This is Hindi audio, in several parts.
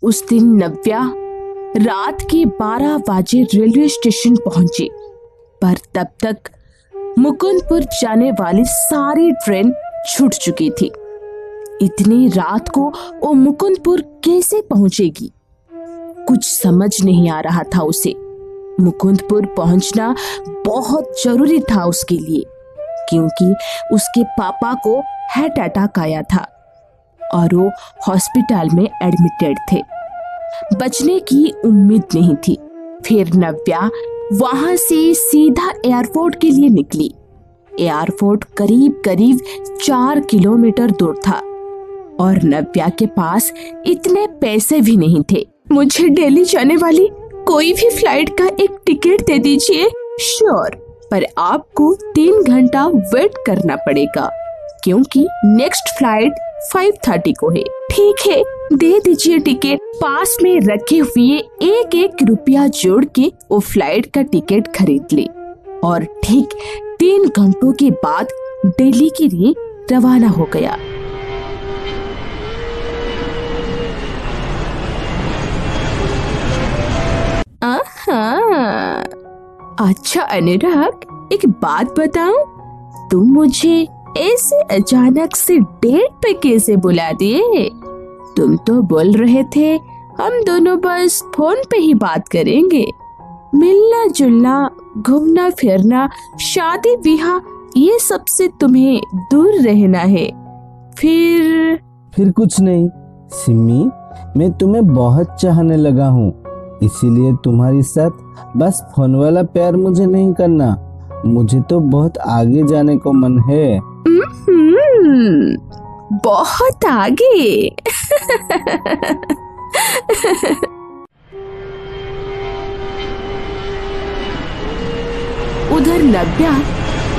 उस दिन नव्या रात के 12 बजे रेलवे स्टेशन पहुंची, पर तब तक मुकुंदपुर जाने वाली सारी ट्रेन छूट चुकी थी। इतनी रात को वो मुकुंदपुर कैसे पहुंचेगी? कुछ समझ नहीं आ रहा था उसे। मुकुंदपुर पहुंचना बहुत जरूरी था उसके लिए, क्योंकि उसके पापा को हार्ट अटैक आया था और वो हॉस्पिटल में एडमिटेड थे। बचने की उम्मीद नहीं थी। फिर नव्या वहां से सीधा एयरपोर्ट के लिए निकली। एयरपोर्ट करीब करीब 4 किलोमीटर दूर था और नव्या के पास इतने पैसे भी नहीं थे। मुझे दिल्ली जाने वाली कोई भी फ्लाइट का एक टिकट दे दीजिए। श्योर, पर आपको 3 घंटा वेट करना पड़ेगा, क्योंकि नेक्स्ट फ्लाइट 5:30 को है। ठीक है, दे दीजिए टिकट। पास में रखे हुए एक एक रुपया जोड़ के वो फ्लाइट का टिकट खरीद ली और ठीक 3 घंटों के बाद दिल्ली के लिए रवाना हो गया। अच्छा अनुराग, एक बात बताऊं, तुम मुझे ऐसे अचानक से डेट पे कैसे बुला दिए? तुम तो बोल रहे थे हम दोनों बस फोन पे ही बात करेंगे। मिलना जुलना, घूमना फिरना, शादी ब्याह, ये सब से तुम्हें दूर रहना है। फिर कुछ नहीं सिमी, मैं तुम्हें बहुत चाहने लगा हूँ, इसीलिए तुम्हारे साथ बस फोन वाला प्यार मुझे नहीं करना, मुझे तो बहुत आगे जाने को मन है। बहुत आगे। उधर नव्या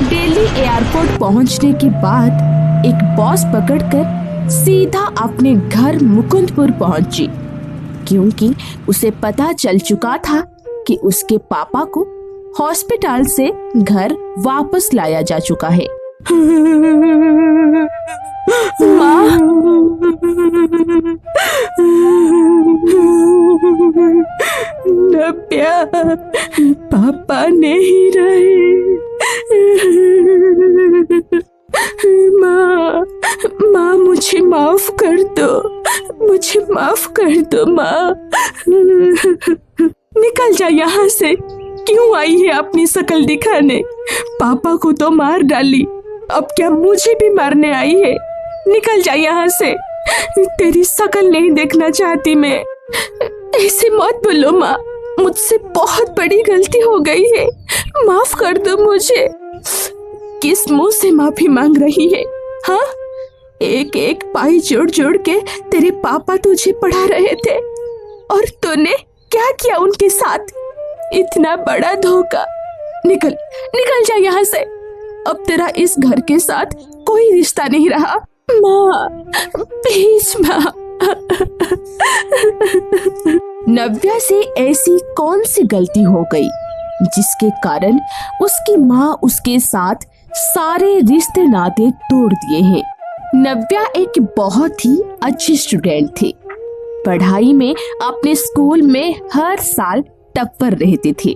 दिल्ली एयरपोर्ट पहुंचने के बाद एक बस पकड़कर सीधा अपने घर मुकुंदपुर पहुंची, क्योंकि उसे पता चल चुका था कि उसके पापा को हॉस्पिटल से घर वापस लाया जा चुका है। माँ, नव्या, पापा नहीं रहे। माँ मुझे माफ कर दो, मुझे माफ कर दो माँ। निकल जा यहाँ से। क्यों आई है अपनी शकल दिखाने? पापा को तो मार डाली, अब क्या मुझे भी मारने आई है? निकल जा यहाँ से, तेरी शकल नहीं देखना चाहती मैं। ऐसे मत बोलो माँ, मुझसे बहुत बड़ी गलती हो गई है, माफ कर दो मुझे। किस मुंह से माफी मांग रही है? हाँ, एक एक पाई जोड़ जोड़ के तेरे पापा तुझे पढ़ा रहे थे और तूने क्या किया उनके साथ? इतना बड़ा धोखा। निकल जा यहाँ से, अब तेरा इस घर के साथ कोई रिश्ता नहीं रहा। माँ, प्लीज माँ। नव्या से ऐसी कौन सी गलती हो गई जिसके कारण उसकी माँ उसके साथ सारे रिश्ते नाते तोड़ दिए हैं? नव्या एक बहुत ही अच्छी स्टूडेंट थी। पढ़ाई में अपने स्कूल में हर साल टॉपर रहती थी।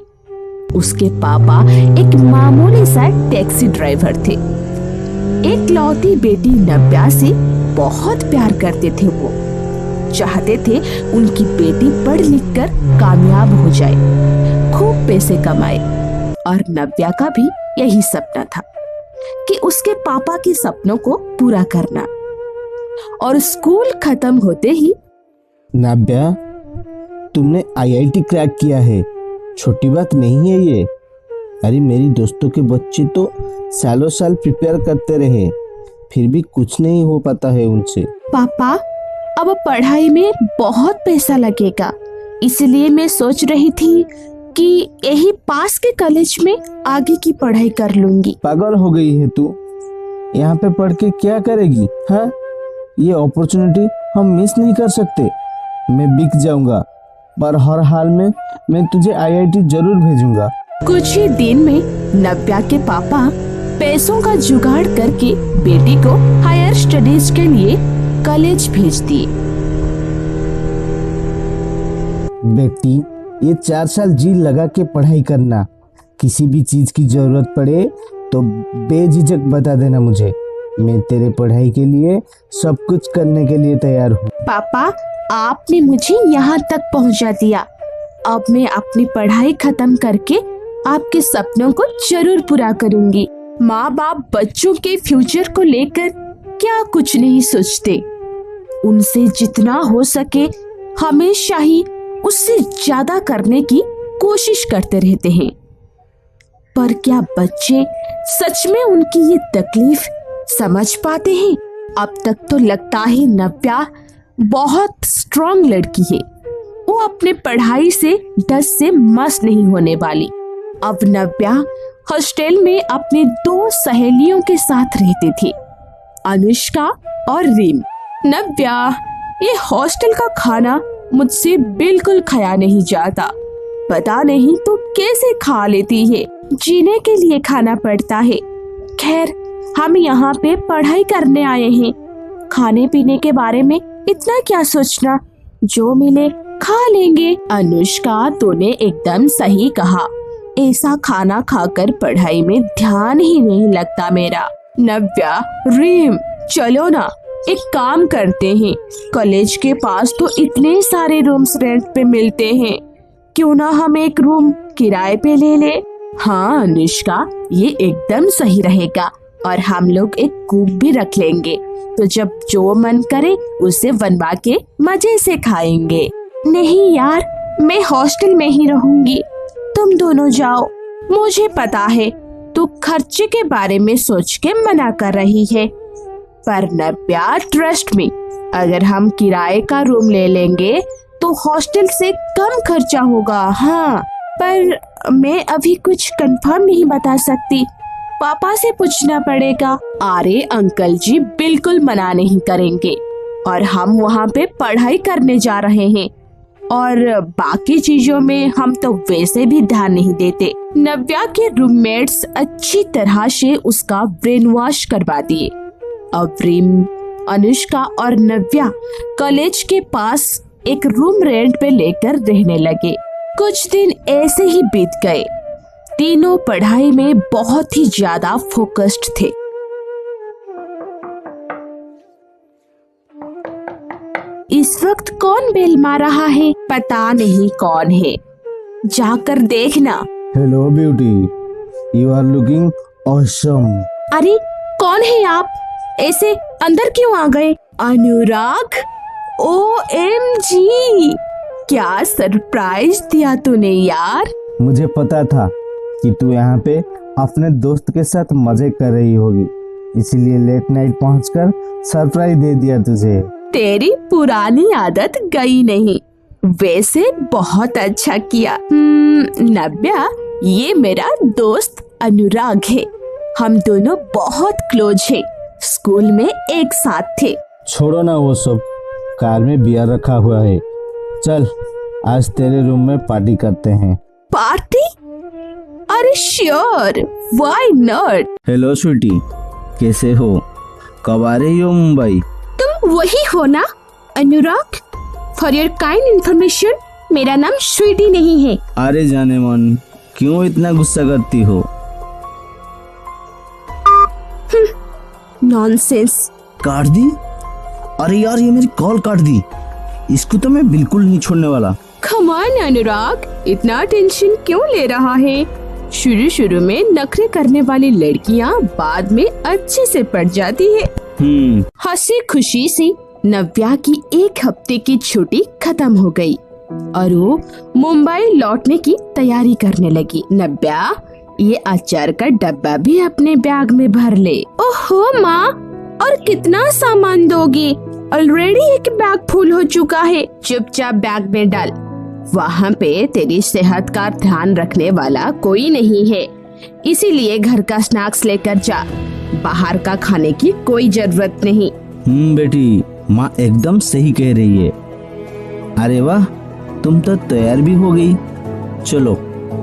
उसके पापा एक मामूली सा टैक्सी ड्राइवर थे। एक लौती बेटी नव्या से बहुत प्यार करते थे। वो चाहते थे उनकी बेटी पढ़ लिख कर कामयाब हो जाए, खूब पैसे कमाए। और नव्या का भी यही सपना था कि उसके पापा के सपनों को पूरा करना। और स्कूल खत्म होते ही, नव्या, तुमने IIT क्रैक किया है, छोटी बात नहीं है ये। अरे मेरी दोस्तों के बच्चे तो सालों साल प्रिपेयर करते रहे, फिर भी कुछ नहीं हो पाता है उनसे। पापा, अब पढ़ाई में बहुत पैसा लगेगा, इसलिए मैं सोच रही थी कि यही पास के कॉलेज में आगे की पढ़ाई कर लूंगी। पागल हो गई है तू? यहाँ पे पढ़ के क्या करेगी? हाँ, ये अपॉर्चुनिटी हम मिस नहीं कर सकते। मैं बिक जाऊंगा, पर हर हाल में मैं तुझे IIT जरूर भेजूंगा। कुछ ही दिन में नव्या के पापा पैसों का जुगाड़ करके बेटी को हायर स्टडीज के लिए कॉलेज भेज दिए। बेटी, ये 4 साल जी लगा के पढ़ाई करना। किसी भी चीज की जरूरत पड़े तो बेझिझक बता देना मुझे। मैं तेरे पढ़ाई के लिए सब कुछ करने के लिए तैयार हूँ। पापा, आपने मुझे यहाँ तक पहुँचा दिया। अब मैं अपनी पढ़ाई खत्म करके आपके सपनों को जरूर पूरा करूँगी। माँ बाप बच्चों के फ्यूचर को लेकर क्या कुछ नहीं सोचते। उनसे जितना हो सके हमेशा ही उससे ज्यादा करने की कोशिश करते रहते हैं। पर क्या बच्चे सच में उनकी ये तकलीफ समझ पाते हैं? अब तक तो लगता है नव्या बहुत स्ट्रांग लड़की है। वो अपने पढ़ाई से डस से मस नहीं होने वाली। अब नव्या हॉस्टल में अपने 2 सहेलियों के साथ रहती थी, अनुष्का और रीम। नव्या, ये हॉस्टल का खाना मुझसे बिल्कुल खाया नहीं जाता। पता नहीं तो कैसे खा लेती है। जीने के लिए खाना पड़ता है। खैर, हम यहाँ पे पढ़ाई करने आए हैं। खाने पीने के बारे में इतना क्या सोचना, जो मिले खा लेंगे। अनुष्का, तूने एकदम सही कहा। ऐसा खाना खाकर पढ़ाई में ध्यान ही नहीं लगता मेरा। नव्या, रीम, चलो ना, एक काम करते हैं। कॉलेज के पास तो इतने सारे रूम्स रेंट पे मिलते हैं, क्यों ना हम एक रूम किराए पे ले ले। हाँ अनुष्का, ये एकदम सही रहेगा। और हम लोग एक कूक भी रख लेंगे, तो जब जो मन करे उसे बनवा के मजे से खाएंगे। नहीं यार, मैं हॉस्टल में ही रहूंगी, तुम दोनों जाओ। मुझे पता है तू खर्चे के बारे में सोच के मना कर रही है, पर नव्या, ट्रस्ट मी, अगर हम किराए का रूम ले लेंगे तो हॉस्टल से कम खर्चा होगा। हाँ, पर मैं अभी कुछ कंफर्म नहीं बता सकती, पापा से पूछना पड़ेगा। अरे अंकल जी बिल्कुल मना नहीं करेंगे, और हम वहाँ पे पढ़ाई करने जा रहे हैं, और बाकी चीजों में हम तो वैसे भी ध्यान नहीं देते। नव्या के रूममेट्स अच्छी तरह से उसका ब्रेन वॉश करवा दिए। अब रीम, अनुष्का और नव्या कॉलेज के पास एक रूम रेंट पे लेकर रहने लगे। कुछ दिन ऐसे ही बीत गए। तीनों पढ़ाई में बहुत ही ज्यादा फोकस्ड थे। इस वक्त कौन बेल मार रहा है? पता नहीं कौन है, जाकर देखना। Hello beauty, you are looking awesome. अरे कौन है आप? ऐसे अंदर क्यों आ गए? अनुराग, OMG, क्या सरप्राइज दिया तूने यार। मुझे पता था कि तू यहाँ पे अपने दोस्त के साथ मजे कर रही होगी, इसीलिए लेट नाइट पहुंचकर सरप्राइज दे दिया तुझे। तेरी पुरानी आदत गई नहीं। वैसे बहुत अच्छा किया। नव्या, ये मेरा दोस्त अनुराग है। हम दोनों बहुत क्लोज हैं। स्कूल में एक साथ थे। छोड़ो ना वो सब, कार में बियर रखा हुआ है। चल आज तेरे रूम में पार्टी करते हैं। पार्टी? अरे sure, why not. Hello sweetie, कैसे हो? कब आ रही हो मुंबई? तुम वही हो ना अनुराग? फॉर योर काइंड इंफॉर्मेशन, मेरा नाम स्वीटी नहीं है। अरे जाने मन, क्यों इतना गुस्सा करती हो? नॉनसेंस। काट दी? अरे यार, ये मेरी कॉल काट दी। इसको तो मैं बिल्कुल नहीं छोड़ने वाला। कम ऑन अनुराग, इतना टेंशन क्यों ले रहा है? शुरू शुरू में नखरे करने वाली लड़कियां बाद में अच्छे से पड़ जाती है। हंसी खुशी से नव्या की 1 हफ्ते की छुट्टी खत्म हो गई और वो मुंबई लौटने की तैयारी करने लगी। नव्या, ये अचार का डब्बा भी अपने बैग में भर ले। ओहो माँ, और कितना सामान दोगी? ऑलरेडी एक बैग फुल हो चुका है। चुपचाप बैग में डाल। वहाँ पे तेरी सेहत का ध्यान रखने वाला कोई नहीं है, इसीलिए घर का स्नैक्स लेकर जा। बाहर का खाने की कोई जरूरत नहीं। बेटी, माँ एकदम सही कह रही है। अरे वाह, तुम तो तैयार भी हो गई। चलो,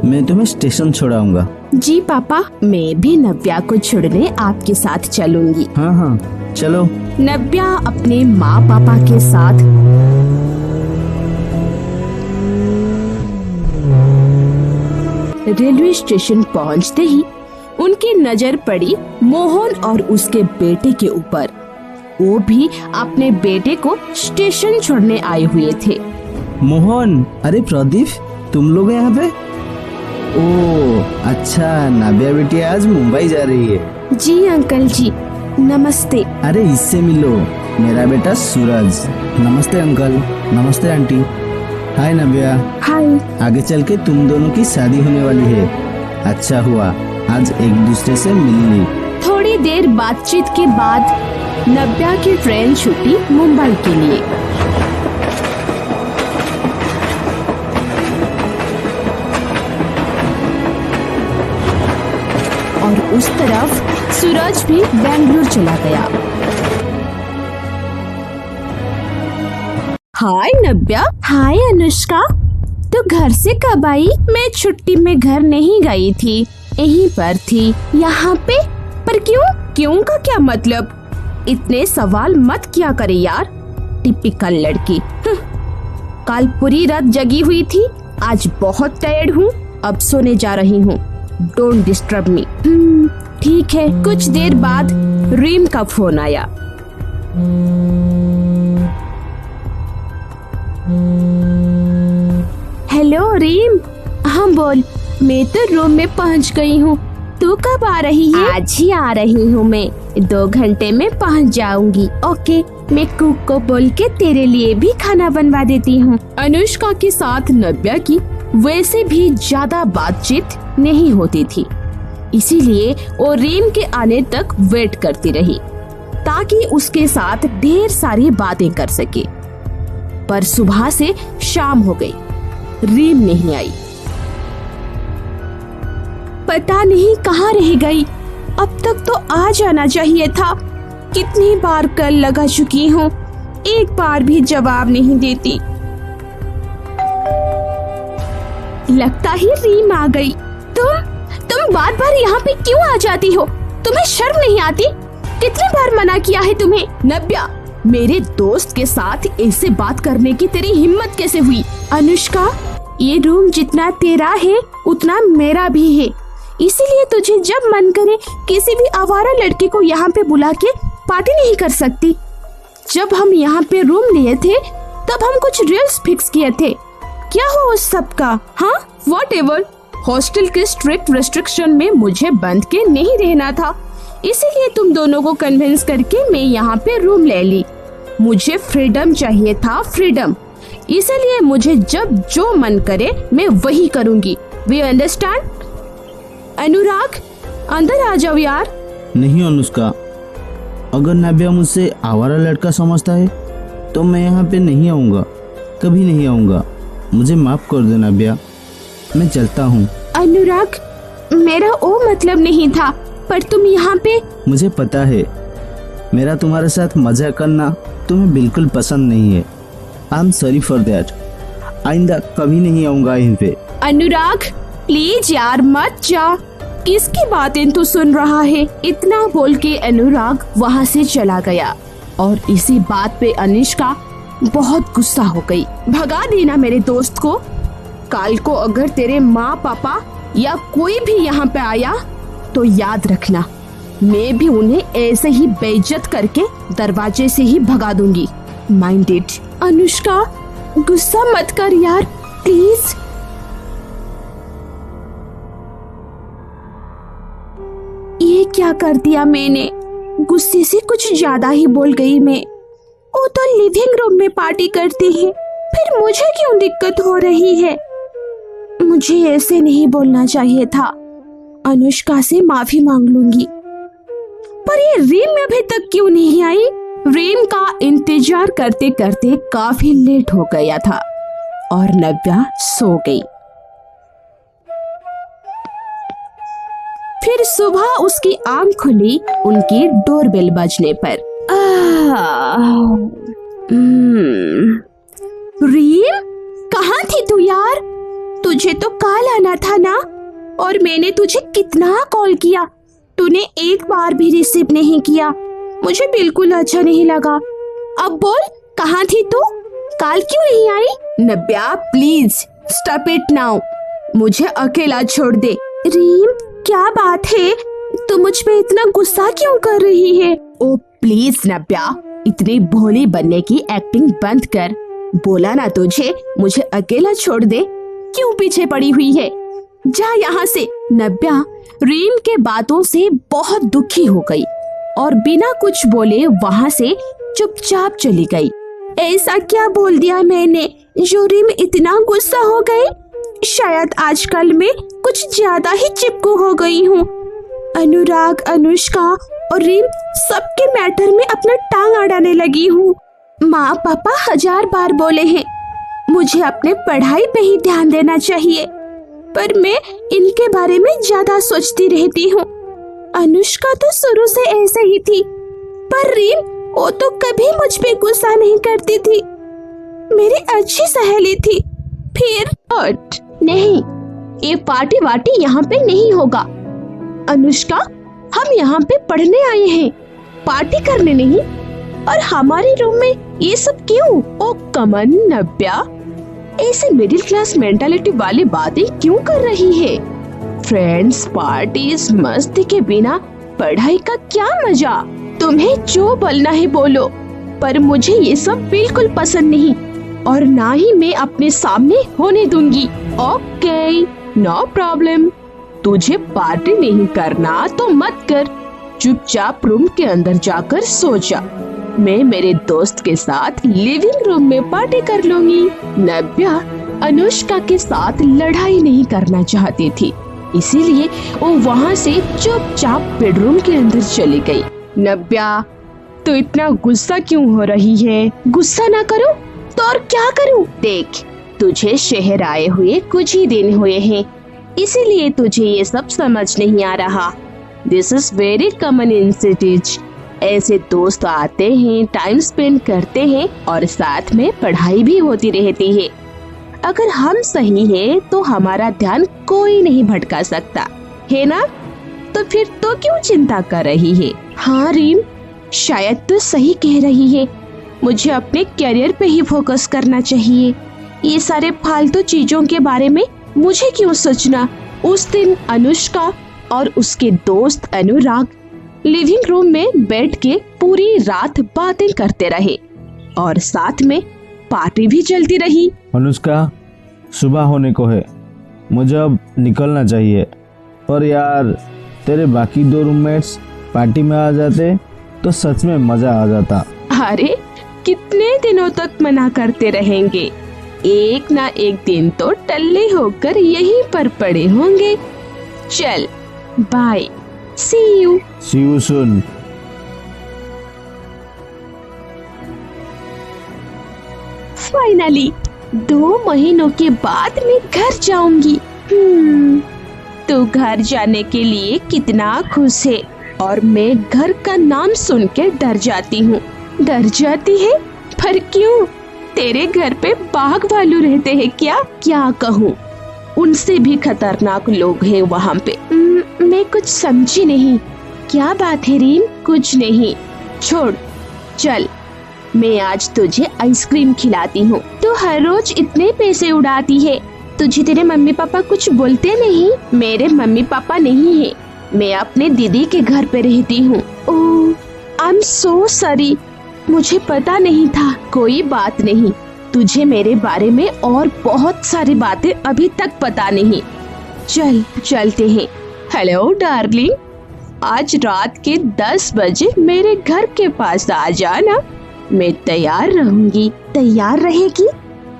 मैं तुम्हें स्टेशन छोड़ाऊंगा। जी पापा, मैं भी नव्या को छोड़ने आपके साथ चलूंगी। हाँ, चलो। नव्या अपने माँ पापा के साथ रेलवे स्टेशन पहुंचते ही उनकी नजर पड़ी मोहन और उसके बेटे के ऊपर। वो भी अपने बेटे को स्टेशन छोड़ने आए हुए थे। मोहन, अरे प्रदीप, तुम लोग यहाँ पे? ओ अच्छा, नाबिया बेटी आज मुंबई जा रही है। जी अंकल जी, नमस्ते। अरे इससे मिलो, मेरा बेटा सूरज। नमस्ते अंकल। नमस्ते आंटी। हाय नाबिया। हाय। आगे चल के तुम दोनों की शादी होने वाली है। अच्छा हुआ आज एक दूसरे से मिल ली। थोड़ी देर बातचीत के बाद नब्या की ट्रेन छूटी मुंबई के लिए। और उस तरफ सूरज भी बेंगलुरु चला गया। हाय नब्या। हाय अनुष्का, तू घर से कब आई? मैं छुट्टी में घर नहीं गई थी, यहीं पर थी। यहाँ पे? पर क्यों? क्यों का क्या मतलब? इतने सवाल मत किया करे यार, टिपिकल लड़की। कल पूरी रात जगी हुई थी, आज बहुत टायर्ड हूँ, अब सोने जा रही हूँ। Don't disturb me. ठीक है। कुछ देर बाद रीम का फोन आया। हेलो रीम। हाँ बोल। मैं तो रूम में पहुंच गई हूँ, तू कब आ रही है? आज ही आ रही हूँ मैं, 2 घंटे में पहुँच जाऊंगी। ओके, मैं कुक को बोल के तेरे लिए भी खाना बनवा देती हूँ। अनुष्का के साथ नब्या की वैसे भी ज्यादा बातचीत नहीं होती थी, इसीलिए वो रीम के आने तक वेट करती रही ताकि उसके साथ ढेर सारी बातें कर सके। पर सुबह से शाम हो गई, रीम नहीं आई। पता नहीं कहाँ रह गई, अब तक तो आ जाना चाहिए था। कितनी बार कल लगा चुकी हूँ, एक बार भी जवाब नहीं देती। लगता ही रीम आ गई। तुम बार बार यहाँ पे क्यों आ जाती हो? तुम्हें शर्म नहीं आती? कितनी बार मना किया है तुम्हें? नब्या, मेरे दोस्त के साथ ऐसे बात करने की तेरी हिम्मत कैसे हुई? अनुष्का, ये रूम जितना तेरा है उतना मेरा भी है, इसीलिए तुझे जब मन करे किसी भी आवारा लड़के को यहाँ पे बुला के पार्टी नहीं कर सकती। जब हम यहाँ पे रूम लिए थे तब हम कुछ रूल्स फिक्स किए थे, क्या हो उस सब का? हाँ, व्हाटएवर। हॉस्टल के स्ट्रिक्ट रेस्ट्रिक्शन में मुझे बंद के नहीं रहना था, इसीलिए तुम दोनों को कन्विंस करके मैं यहाँ पे रूम ले ली। मुझे फ्रीडम चाहिए था, फ्रीडम। इसीलिए मुझे जब जो मन करे मैं वही करूँगी। We understand? अनुराग, अंदर आ जाओ यार। नहीं अनुष्का, अगर नाबिया मुझसे आवारा लड़का समझता है तो मैं यहाँ पे नहीं आऊँगा, कभी नहीं आऊँगा। मुझे माफ कर दे नाबिया, मैं चलता हूँ। अनुराग, मेरा वो मतलब नहीं था, पर तुम यहाँ पे। मुझे पता है, मेरा तुम्हारे साथ मजा करना तुम्हें बिल्कुल पसंद नहीं है। I am sorry for that. आइंदा कभी नहीं आऊँगा यहीं पे। अनुराग प्लीज यार मत जा, किसकी बातें तू सुन रहा है? इतना बोल के अनुराग वहाँ से चला गया और इसी बात पे अनुष्का बहुत गुस्सा हो गई। भगा देना मेरे दोस्त को। कल को अगर तेरे माँ पापा या कोई भी यहाँ पे आया तो याद रखना, मैं भी उन्हें ऐसे ही बेइज्जत करके दरवाजे से ही भगा दूंगी। माइंडेड। अनुष्का गुस्सा मत कर यार, प्लीज। ये क्या कर दिया मैंने? गुस्से से कुछ ज्यादा ही बोल गई मैं। वो तो लिविंग रूम में पार्टी करती है, फिर मुझे क्यों दिक्कत हो रही है? मुझे ऐसे नहीं बोलना चाहिए था। अनुष्का से माफी मांग लूंगी। पर ये रीम अभी तक क्यों नहीं आई? रीम का इंतजार करते करते काफी लेट हो गया था और नव्या सो गई। फिर सुबह उसकी आंख खुली उनकी डोरबेल बजने पर। रीम, कहाँ थी तू यार? तुझे तो कल आना था ना, और मैंने तुझे कितना कॉल किया, तूने एक बार भी रिसीव नहीं किया। मुझे बिल्कुल अच्छा नहीं लगा। अब बोल, कहाँ थी तू? कल क्यों नहीं आई? नब्या प्लीज स्टॉप इट नाउ। मुझे अकेला छोड़ दे। रीम, क्या बात है? तू मुझ पे इतना गुस्सा क्यों कर रही है? ओ प्लीज नव्या, इतनी भोली बनने की एक्टिंग बंद कर। बोला ना तुझे, मुझे अकेला छोड़ दे। क्यों पीछे पड़ी हुई है? जा यहाँ से। नव्या रीम के बातों से बहुत दुखी हो गई और बिना कुछ बोले वहाँ से चुपचाप चली गई। ऐसा क्या बोल दिया मैंने जो रीम इतना गुस्सा हो गई? शायद आजकल मैं कुछ ज्यादा ही चिपकू हो गई हूँ। अनुराग, अनुष्का और रीम सबके मैटर में अपना टांग अड़ाने लगी हूँ। माँ पापा 1000 बार बोले हैं मुझे अपने पढ़ाई पे ही ध्यान देना चाहिए, पर मैं इनके बारे में ज्यादा सोचती रहती हूँ। अनुष्का तो शुरू से ऐसे ही थी, पर रीम वो तो कभी मुझ पे गुस्सा नहीं करती थी। मेरी अच्छी सहेली थी। फिर नहीं, ये पार्टी वार्टी यहाँ पे नहीं होगा। अनुष्का, हम यहाँ पे पढ़ने आए हैं, पार्टी करने नहीं। और हमारे रूम में ये सब क्यों? ओ कमन नव्या, ऐसे मिडिल क्लास मेंटालिटी वाली बातें क्यों कर रही है? फ्रेंड्स, पार्टीज, मस्ती के बिना पढ़ाई का क्या मजा? तुम्हें जो बोलना है बोलो, पर मुझे ये सब बिल्कुल पसंद नहीं और ना ही मैं अपने सामने होने दूंगी। Okay, no problem. तुझे पार्टी नहीं करना तो मत कर, चुपचाप रूम के अंदर जाकर सो जा। मैं मेरे दोस्त के साथ लिविंग रूम में पार्टी कर लूंगी। नव्या अनुष्का के साथ लड़ाई नहीं करना चाहती थी, इसीलिए वो वहाँ से चुपचाप बेडरूम के अंदर चली गई। नव्या, तू इतना गुस्सा क्यों हो रही है? गुस्सा ना करो तो और क्या करूं? देख, तुझे शहर आए हुए कुछ ही दिन हुए हैं, इसीलिए तुझे ये सब समझ नहीं आ रहा। This is very common in cities. ऐसे दोस्त आते हैं, टाइम स्पेंड करते हैं और साथ में पढ़ाई भी होती रहती है। अगर हम सही है तो हमारा ध्यान कोई नहीं भटका सकता है ना? तो फिर तो क्यों चिंता कर रही है? हाँ रीम, शायद तो सही कह रही है। मुझे अपने करियर पे ही फोकस करना चाहिए। ये सारे फालतू चीजों के बारे में मुझे क्यों सोचना? उस दिन अनुष्का और उसके दोस्त अनुराग लिविंग रूम में बैठ के पूरी रात बातें करते रहे और साथ में पार्टी भी चलती रही। अनुष्का, सुबह होने को है, मुझे अब निकलना चाहिए। पर यार, तेरे बाकी 2 रूममेट्स पार्टी में आ जाते तो सच में मजा आ जाता। अरे, कितने दिनों तक मना करते रहेंगे? एक ना एक दिन तो टल्ले होकर यहीं पर पड़े होंगे। चल, bye, see you soon. Finally 2 महीनों के बाद मैं घर जाऊंगी। तू घर जाने के लिए कितना खुश है और मैं घर का नाम सुन के डर जाती हूँ। डर जाती है? पर क्यों? तेरे घर पे बाघ भालू रहते हैं क्या? क्या कहूँ, उनसे भी खतरनाक लोग हैं वहाँ पे। मैं कुछ समझी नहीं। क्या बात है रीम? कुछ नहीं, छोड़। चल, मैं आज तुझे आइसक्रीम खिलाती हूँ। तू हर रोज इतने पैसे उड़ाती है, तुझे तेरे मम्मी पापा कुछ बोलते नहीं? मेरे मम्मी पापा नहीं है, मैं अपने दीदी के घर पे रहती हूँ। ओह, आई एम सो सॉरी, मुझे पता नहीं था। कोई बात नहीं, तुझे मेरे बारे में और बहुत सारी बातें अभी तक पता नहीं। चल, चलते हैं। हेलो डार्लिंग, आज रात के 10 बजे मेरे घर के पास आ जाना, मैं तैयार रहूंगी। तैयार रहेगी?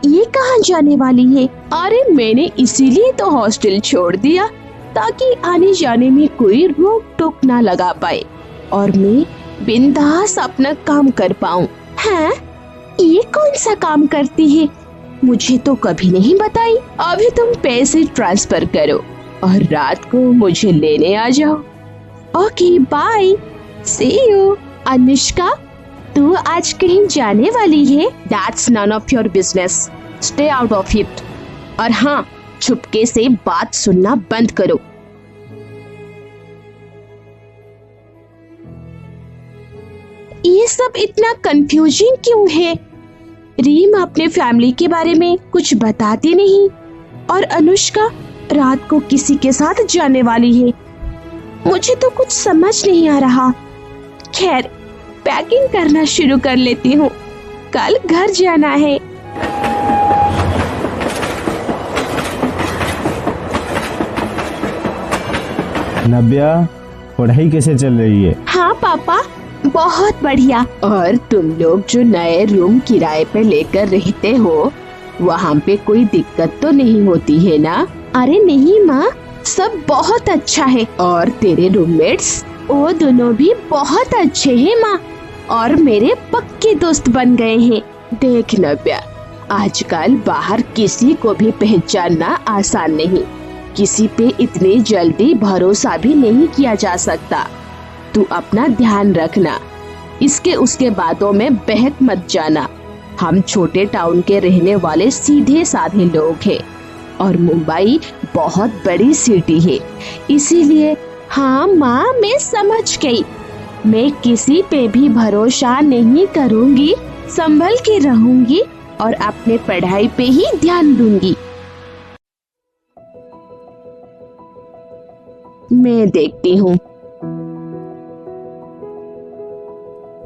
ये कहाँ जाने वाली है? अरे, मैंने इसीलिए तो हॉस्टल छोड़ दिया ताकि आने जाने में कोई रोक टोक ना लगा पाए और मैं बिंदास अपना काम कर पाऊं। हैं? ये कौन सा काम करती है? मुझे तो कभी नहीं बताई। अभी तुम पैसे ट्रांसफर करो और रात को मुझे लेने आ जाओ। Okay, bye, see you. Anushka, तू आज कहीं जाने वाली है? That's none of your business, stay out of it. और हाँ, चुपके से बात सुनना बंद करो। ये सब इतना कंफ्यूजिंग क्यों है? रीम अपने फैमिली के बारे में कुछ बताती नहीं और अनुष्का रात को किसी के साथ जाने वाली है। मुझे तो कुछ समझ नहीं आ रहा। खैर, पैकिंग करना शुरू कर लेती हूँ, कल घर जाना है। नव्या, पढ़ाई कैसे चल रही है? हाँ पापा, बहुत बढ़िया। और तुम लोग जो नए रूम किराए पे लेकर रहते हो, वहाँ पे कोई दिक्कत तो नहीं होती है ना? अरे नहीं माँ, सब बहुत अच्छा है। और तेरे रूममेट्स, वो दोनों भी बहुत अच्छे हैं माँ, और मेरे पक्के दोस्त बन गए हैं। देख नव्या, आजकल बाहर किसी को भी पहचानना आसान नहीं, किसी पे इतनी जल्दी भरोसा भी नहीं किया जा सकता। तू अपना ध्यान रखना, इसके उसके बातों में बहक मत जाना। हम छोटे टाउन के रहने वाले सीधे साधे लोग हैं, और मुंबई बहुत बड़ी सिटी है, इसीलिए। हाँ माँ, मैं समझ गई। मैं किसी पे भी भरोसा नहीं करूँगी, संभल के रहूंगी और अपने पढ़ाई पे ही ध्यान दूंगी। मैं देखती हूँ।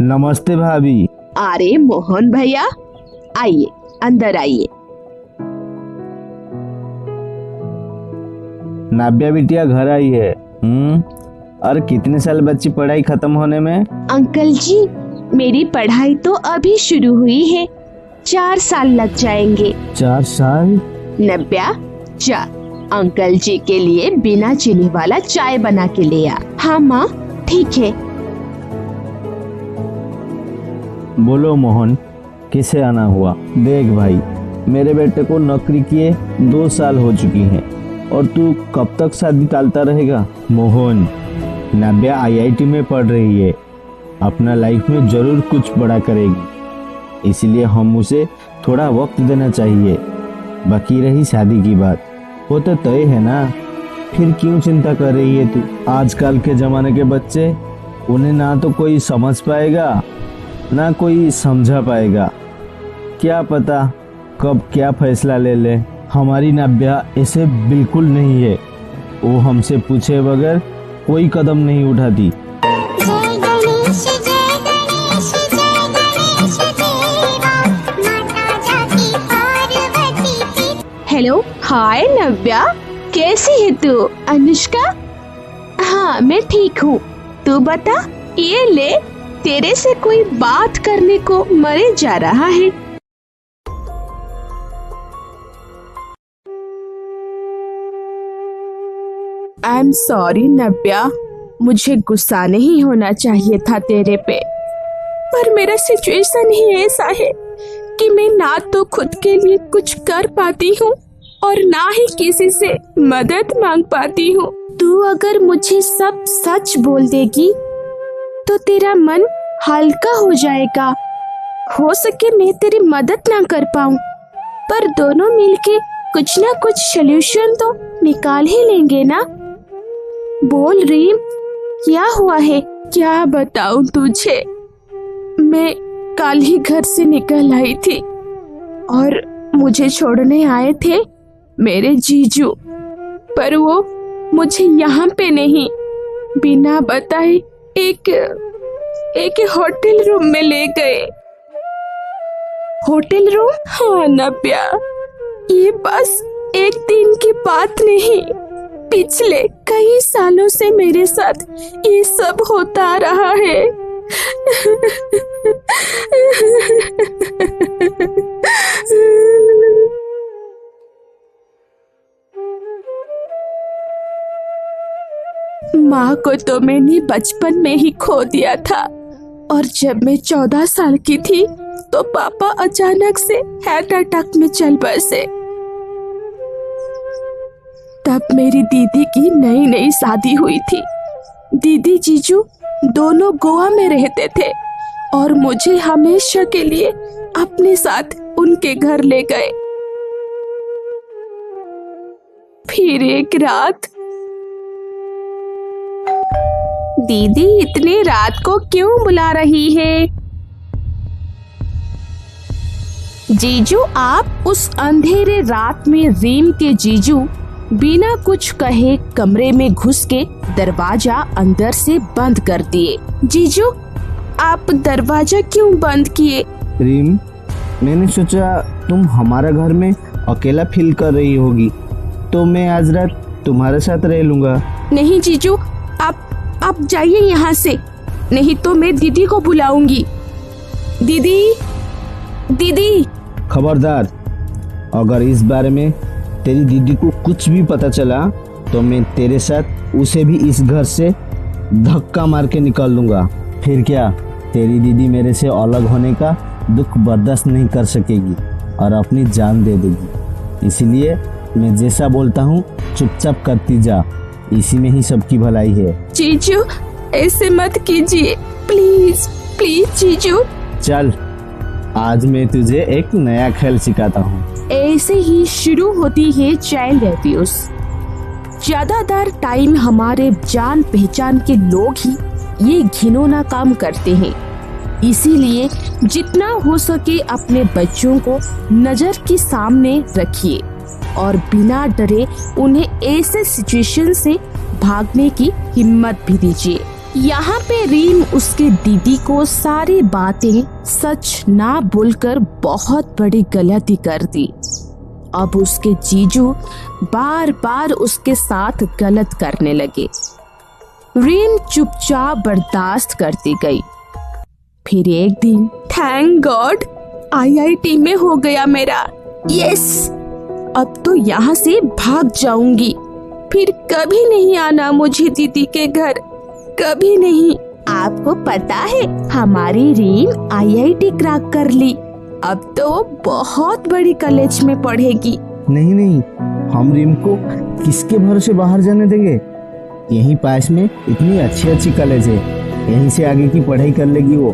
नमस्ते भाभी। अरे मोहन भैया, आइए, अंदर आइए। नाब्या बिटिया घर आई है। और कितने साल बच्ची पढ़ाई खत्म होने में? अंकल जी, मेरी पढ़ाई तो अभी शुरू हुई है, 4 साल लग जाएंगे। 4 साल? नव्या, जा अंकल जी के लिए बिना चीनी वाला चाय बना के ले आ। हाँ माँ, ठीक है। बोलो मोहन, किसे आना हुआ? देख भाई, मेरे बेटे को नौकरी किए 2 साल हो चुकी हैं, और तू कब तक शादी टालता रहेगा? मोहन, नाब्या आईआईटी में पढ़ रही है, अपना लाइफ में जरूर कुछ बड़ा करेगी, इसलिए हम उसे थोड़ा वक्त देना चाहिए। बाकी रही शादी की बात, वो तो तय है ना, फिर क्यों चिंता कर रही है तू? आजकल के जमाने के बच्चे, उन्हें ना तो कोई समझ पाएगा ना कोई समझा पाएगा। क्या पता कब क्या फैसला ले ले। हमारी नाब्या ऐसे बिल्कुल नहीं है, वो हमसे पूछे बगैर कोई कदम नहीं उठाती। हेलो, हाय नव्या, कैसी है तू? अनुष्का? हाँ, मैं ठीक हूँ, तू बता। ये ले, तेरे से कोई बात करने को मरे जा रहा है। आई एम सॉरी नव्या, मुझे गुस्सा नहीं होना चाहिए था तेरे पे, पर मेरा सिचुएशन ही ऐसा है कि मैं ना तो खुद के लिए कुछ कर पाती हूँ और ना ही किसी से मदद मांग पाती हूँ। तू अगर मुझे सब सच बोल देगी तो तेरा मन हल्का हो जाएगा। हो सके मैं तेरी मदद ना कर पाऊँ, पर दोनों मिलके कुछ ना कुछ सलूशन तो निकाल ही लेंगे ना। बोल रीम, क्या हुआ है? क्या बताऊं तुझे, मैं कल ही घर से निकल आई थी और मुझे छोड़ने आए थे मेरे जीजू, पर वो मुझे यहाँ पे नहीं, बिना बताए एक होटल रूम में ले गए। Hotel room? हाँ नव्या, ये बस एक दिन की बात नहीं, पिछले कई सालों से मेरे साथ ये सब होता आ रहा है। माँ को तो मैंने बचपन में ही खो दिया था, और जब मैं 14 साल की थी तो पापा अचानक से हार्ट अटैक में चल बसे। तब मेरी दीदी की नई नई शादी हुई थी। दीदी जीजू दोनों गोवा में रहते थे और मुझे हमेशा के लिए अपने साथ उनके घर ले गए। फिर एक रात, दीदी इतनी रात को क्यों बुला रही है? जीजू, आप उस अंधेरे रात में रीम के जीजू बिना कुछ कहे कमरे में घुस के दरवाजा अंदर से बंद कर दिए। जीजू, आप दरवाजा क्यों बंद किए? रीम, मैंने सोचा तुम हमारा घर में अकेला फील कर रही होगी, तो मैं आज रात तुम्हारे साथ रह लूंगा। नहीं जीजू, आप जाइए यहाँ से, नहीं तो मैं दीदी को बुलाऊंगी। दीदी। खबरदार, अगर इस बारे में तेरी दीदी को कुछ भी पता चला तो मैं तेरे साथ उसे भी इस घर से धक्का मार के निकाल दूंगा। फिर क्या, तेरी दीदी मेरे से अलग होने का दुख बर्दाश्त नहीं कर सकेगी और अपनी जान दे देगी। इसलिए मैं जैसा बोलता हूँ चुपचाप करती जा, इसी में ही सबकी भलाई है। जीजू, ऐसे मत कीजिए, प्लीज जीजू। चल, आज मैं तुझे एक नया खेल सिखाता हूँ। ऐसे ही शुरू होती है चाइल्ड एब्यूज। ज्यादातर टाइम हमारे जान पहचान के लोग ही ये घिनौना काम करते हैं। इसीलिए जितना हो सके अपने बच्चों को नजर के सामने रखिए और बिना डरे उन्हें ऐसे सिचुएशन से भागने की हिम्मत भी दीजिए। यहाँ पे रीम उसके दीदी को सारी बातें सच ना बोलकर बहुत बड़ी गलती कर दी। अब उसके जीजू बार बार उसके साथ गलत करने लगे। रीम चुपचाप बर्दाश्त करती गई। फिर एक दिन, थैंक गॉड, आईआईटी में हो गया मेरा, यस। अब तो यहाँ से भाग जाऊंगी, फिर कभी नहीं आना मुझे दीदी के घर, कभी नहीं। आपको पता है हमारी रीम आईआईटी क्रैक कर ली, अब तो बहुत बड़ी कॉलेज में पढ़ेगी। नहीं, हम रीम को किसके भरोसे बाहर जाने देंगे? यहीं पास में इतनी अच्छी कॉलेज है, यहीं से आगे की पढ़ाई कर लेगी वो।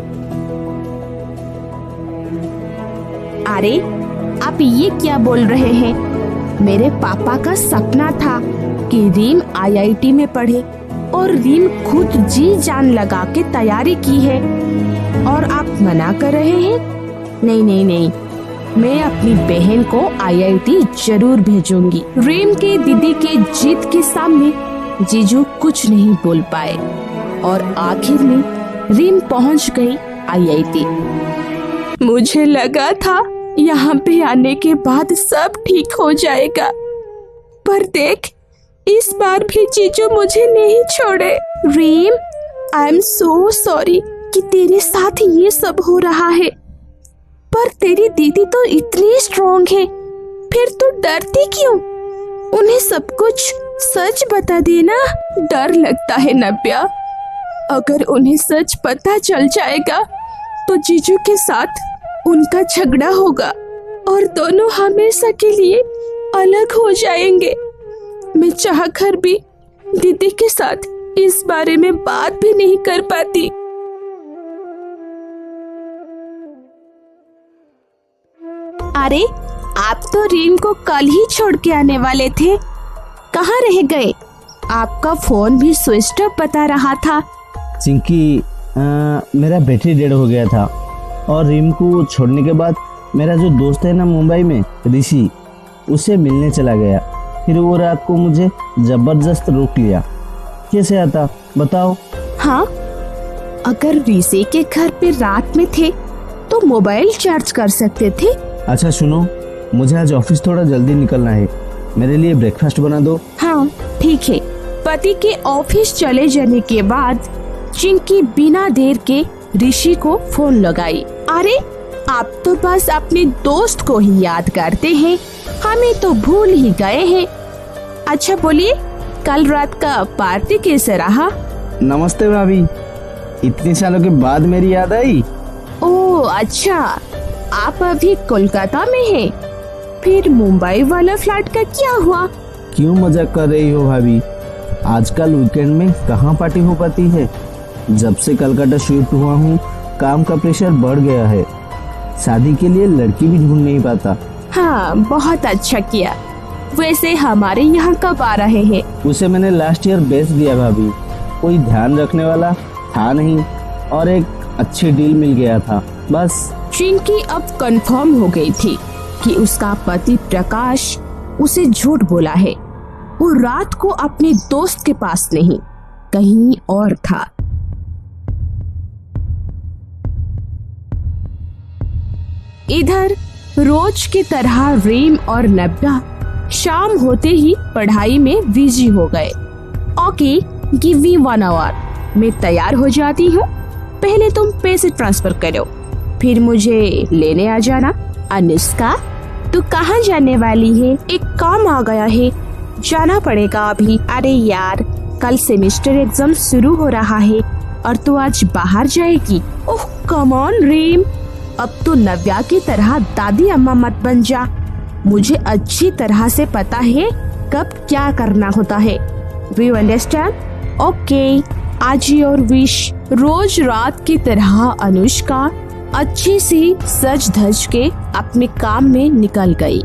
अरे आप ये क्या बोल रहे हैं? मेरे पापा का सपना था कि रीम आईआईटी में पढ़े और रीम खुद जी जान लगा के तैयारी की है और आप मना कर रहे हैं? नहीं, मैं अपनी बहन को आईआईटी जरूर भेजूंगी। रीम के दीदी के जिद के सामने जीजू कुछ नहीं बोल पाए और आखिर में रीम पहुंच गई आईआईटी। मुझे लगा था यहाँ पे आने के बाद सब ठीक हो जाएगा, पर देख, इस बार भी जीजू मुझे नहीं छोड़े। रीम, आई एम सो सॉरी कि तेरे साथ ये सब हो रहा है, पर तेरी दीदी तो इतनी स्ट्रॉन्ग है, फिर तू डरती क्यों? उन्हें सब कुछ सच बता देना। डर लगता है नव्या, अगर उन्हें सच पता चल जाएगा तो जीजू के साथ उनका झगड़ा होगा और दोनों हमेशा के लिए अलग हो जाएंगे। मैं चाहकर भी दीदी के साथ इस बारे में बात भी नहीं कर पाती। अरे आप तो रीम को कल ही छोड़ के आने वाले थे, कहाँ रह गए? आपका फोन भी स्विच ऑफ बता रहा था। चिंकी, मेरा बैटरी डेड हो गया था और रीम को छोड़ने के बाद मेरा जो दोस्त है ना मुंबई में, ऋषि, उसे मिलने चला गया। फिर वो रात को मुझे जबरदस्त रोक लिया। कैसे आता बताओ? हाँ, अगर ऋषि के घर पे रात में थे तो मोबाइल चार्ज कर सकते थे। अच्छा सुनो, मुझे आज ऑफिस थोड़ा जल्दी निकलना है, मेरे लिए ब्रेकफास्ट बना दो। हाँ ठीक है। पति के ऑफिस चले जाने के बाद चिंकी बिना देर के ऋषि को फोन लगाई। अरे आप तो बस अपने दोस्त को ही याद करते हैं, हमें तो भूल ही गए हैं। अच्छा बोलिए, कल रात का पार्टी कैसे रहा? नमस्ते भाभी, इतने सालों के बाद मेरी याद आई। ओह अच्छा, आप अभी कोलकाता में हैं? फिर मुंबई वाला फ्लैट का क्या हुआ? क्यों मजाक कर रही हो भाभी? आजकल वीकेंड में कहाँ पार्टी हो पाती है। जब से कलकत्ता शिफ्ट हुआ हूँ, काम का प्रेशर बढ़ गया है, शादी के लिए लड़की भी ढूंढ नहीं पाता। हाँ बहुत अच्छा किया। वैसे हमारे यहाँ कब आ रहे हैं? उसे मैंने लास्ट ईयर बेच दिया भाभी, कोई ध्यान रखने वाला था नहीं और एक अच्छी डील मिल गया था बस। चिंकी अब कंफर्म हो गई थी कि उसका पति प्रकाश उसे झूठ बोला है वो रात को अपने दोस्त के पास नहीं, कहीं और था। इधर रोज की तरह रीम और नब्या शाम होते ही पढ़ाई में बिजी हो गए। ओके, गिव मी 1 आवर, मैं तैयार हो जाती हूँ। पहले तुम पैसे ट्रांसफर करो, फिर मुझे लेने आ जाना। अनुष्का, तू कहाँ जाने वाली है? एक काम आ गया है, जाना पड़ेगा अभी। अरे यार, कल सेमेस्टर एग्जाम शुरू हो रहा है और तू आज बाहर जाएगी? ओह कम ऑन रीम, अब तो नव्या की तरह दादी अम्मा मत बन जा। मुझे अच्छी तरह से पता है कब क्या करना होता है। Do you understand? ओके, आज योर विश। रोज रात की तरह अनुष्का अच्छी सी सज धज के अपने काम में निकल गई,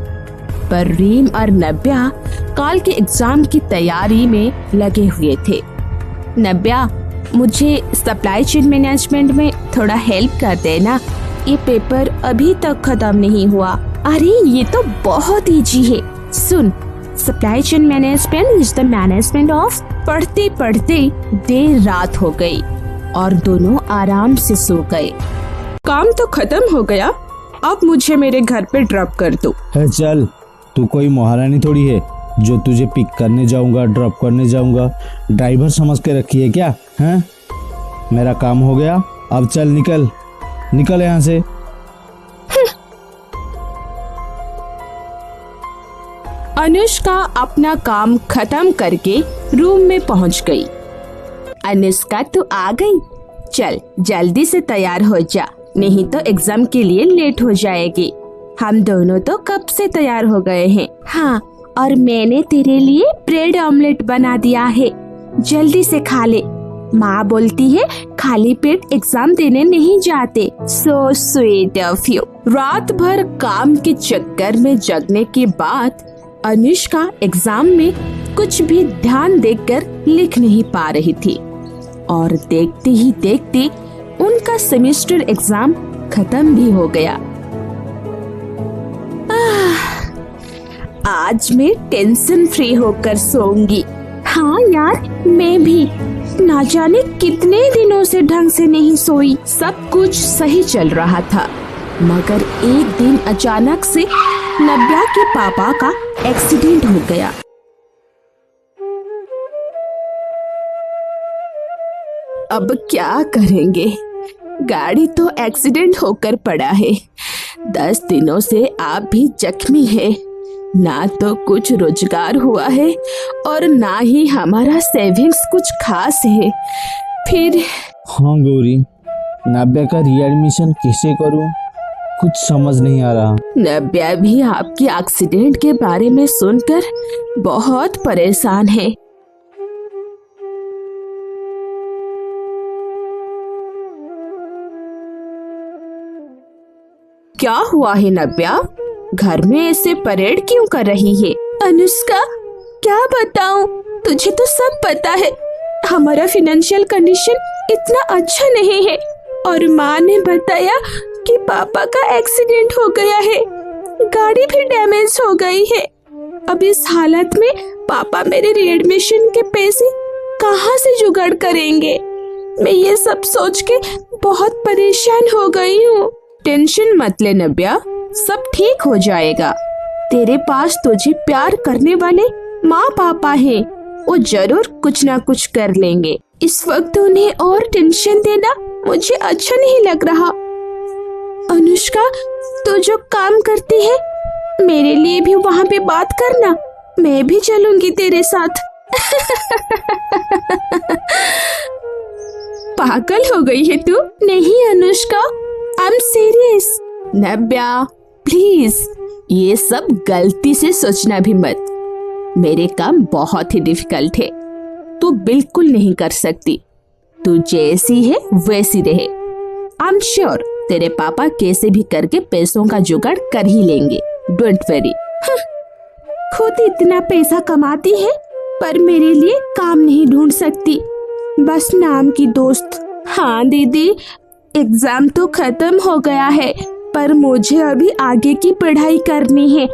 पर रीम और नब्या कल के एग्जाम की तैयारी में लगे हुए थे। नब्या, मुझे सप्लाई चेन मैनेजमेंट में थोड़ा हेल्प कर देना, ये पेपर अभी तक खत्म नहीं हुआ। अरे ये तो बहुत इजी है, सुन। Supply chain management is the management of. पढ़ते पढ़ते देर रात हो गई और दोनों आराम से सो गए। काम तो खत्म हो गया, अब मुझे मेरे घर पे ड्रॉप कर दो। है चल, तू कोई महारानी थोड़ी है जो तुझे पिक करने जाऊंगा ड्रॉप करने जाऊंगा। ड्राइवर समझ के रखी है क्या? हैं? मेरा काम हो गया, अब चल निकल निकल यहाँ से। अनुष्का अपना काम खत्म करके रूम में पहुंच गई। अनुष्का, तू आ गई? चल जल्दी से तैयार हो जा, नहीं तो एग्जाम के लिए लेट हो जाएगी। हम दोनों तो कब से तैयार हो गए हैं। हाँ, और मैंने तेरे लिए ब्रेड ऑमलेट बना दिया है, जल्दी से खा ले। माँ बोलती है खाली पेट एग्जाम देने नहीं जाते। So sweet of you. रात भर काम के चक्कर में जगने के बाद अनुष्का एग्जाम में कुछ भी ध्यान देकर लिख नहीं पा रही थी और देखते ही देखते उनका सेमेस्टर एग्जाम खत्म भी हो गया। आज मैं टेंशन फ्री होकर सोऊंगी। हाँ यार, मैं भी ना जाने कितने दिनों से ढंग से नहीं सोई। सब कुछ सही चल रहा था, मगर एक दिन अचानक से नब्या के पापा का एक्सीडेंट हो गया। अब क्या करेंगे? गाड़ी तो एक्सीडेंट होकर पड़ा है, 10 दिनों से आप भी जख्मी है। ना तो कुछ रोजगार हुआ है और ना ही हमारा सेविंग्स कुछ खास है। फिर हाँ गौरी, नब्या का रीएडमिशन कैसे करूं? कुछ समझ नहीं आ रहा। नब्या भी आपके एक्सीडेंट के बारे में सुनकर बहुत परेशान है। क्या हुआ है नब्या? घर में ऐसे परेड क्यों कर रही है? अनुष्का, क्या बताऊं, तुझे तो सब पता है। हमारा फाइनेंशियल कंडीशन इतना अच्छा नहीं है और माँ ने बताया कि पापा का एक्सीडेंट हो गया है, गाड़ी भी डैमेज हो गई है। अब इस हालत में पापा मेरे रीएडमिशन के पैसे कहाँ से जुगाड़ करेंगे? मैं ये सब सोच के बहुत परेशान हो गई हूँ। टेंशन मत ले नब्या, सब ठीक हो जाएगा। तेरे पास तुझे प्यार करने वाले माँ पापा हैं, वो जरूर कुछ ना कुछ कर लेंगे। इस वक्त उन्हें और टेंशन देना मुझे अच्छा नहीं लग रहा। अनुष्का, तू जो काम करती है मेरे लिए भी वहाँ पे बात करना, मैं भी चलूंगी तेरे साथ। पागल हो गई है तू? नहीं Anushka, I am serious. Navya please, ये सब गलती से सोचना भी मत। मेरे काम बहुत ही डिफिकल्ट है, तू बिल्कुल नहीं कर सकती। तू जैसी है वैसी रहे। आई एम श्योर तेरे पापा कैसे भी करके पैसों का जुगाड़ कर ही लेंगे। Don't worry. खुद इतना पैसा कमाती है पर मेरे लिए काम नहीं ढूंढ सकती, बस नाम की दोस्त। हाँ दीदी, एग्जाम तो खत्म हो गया है पर मुझे अभी आगे की पढ़ाई करनी है,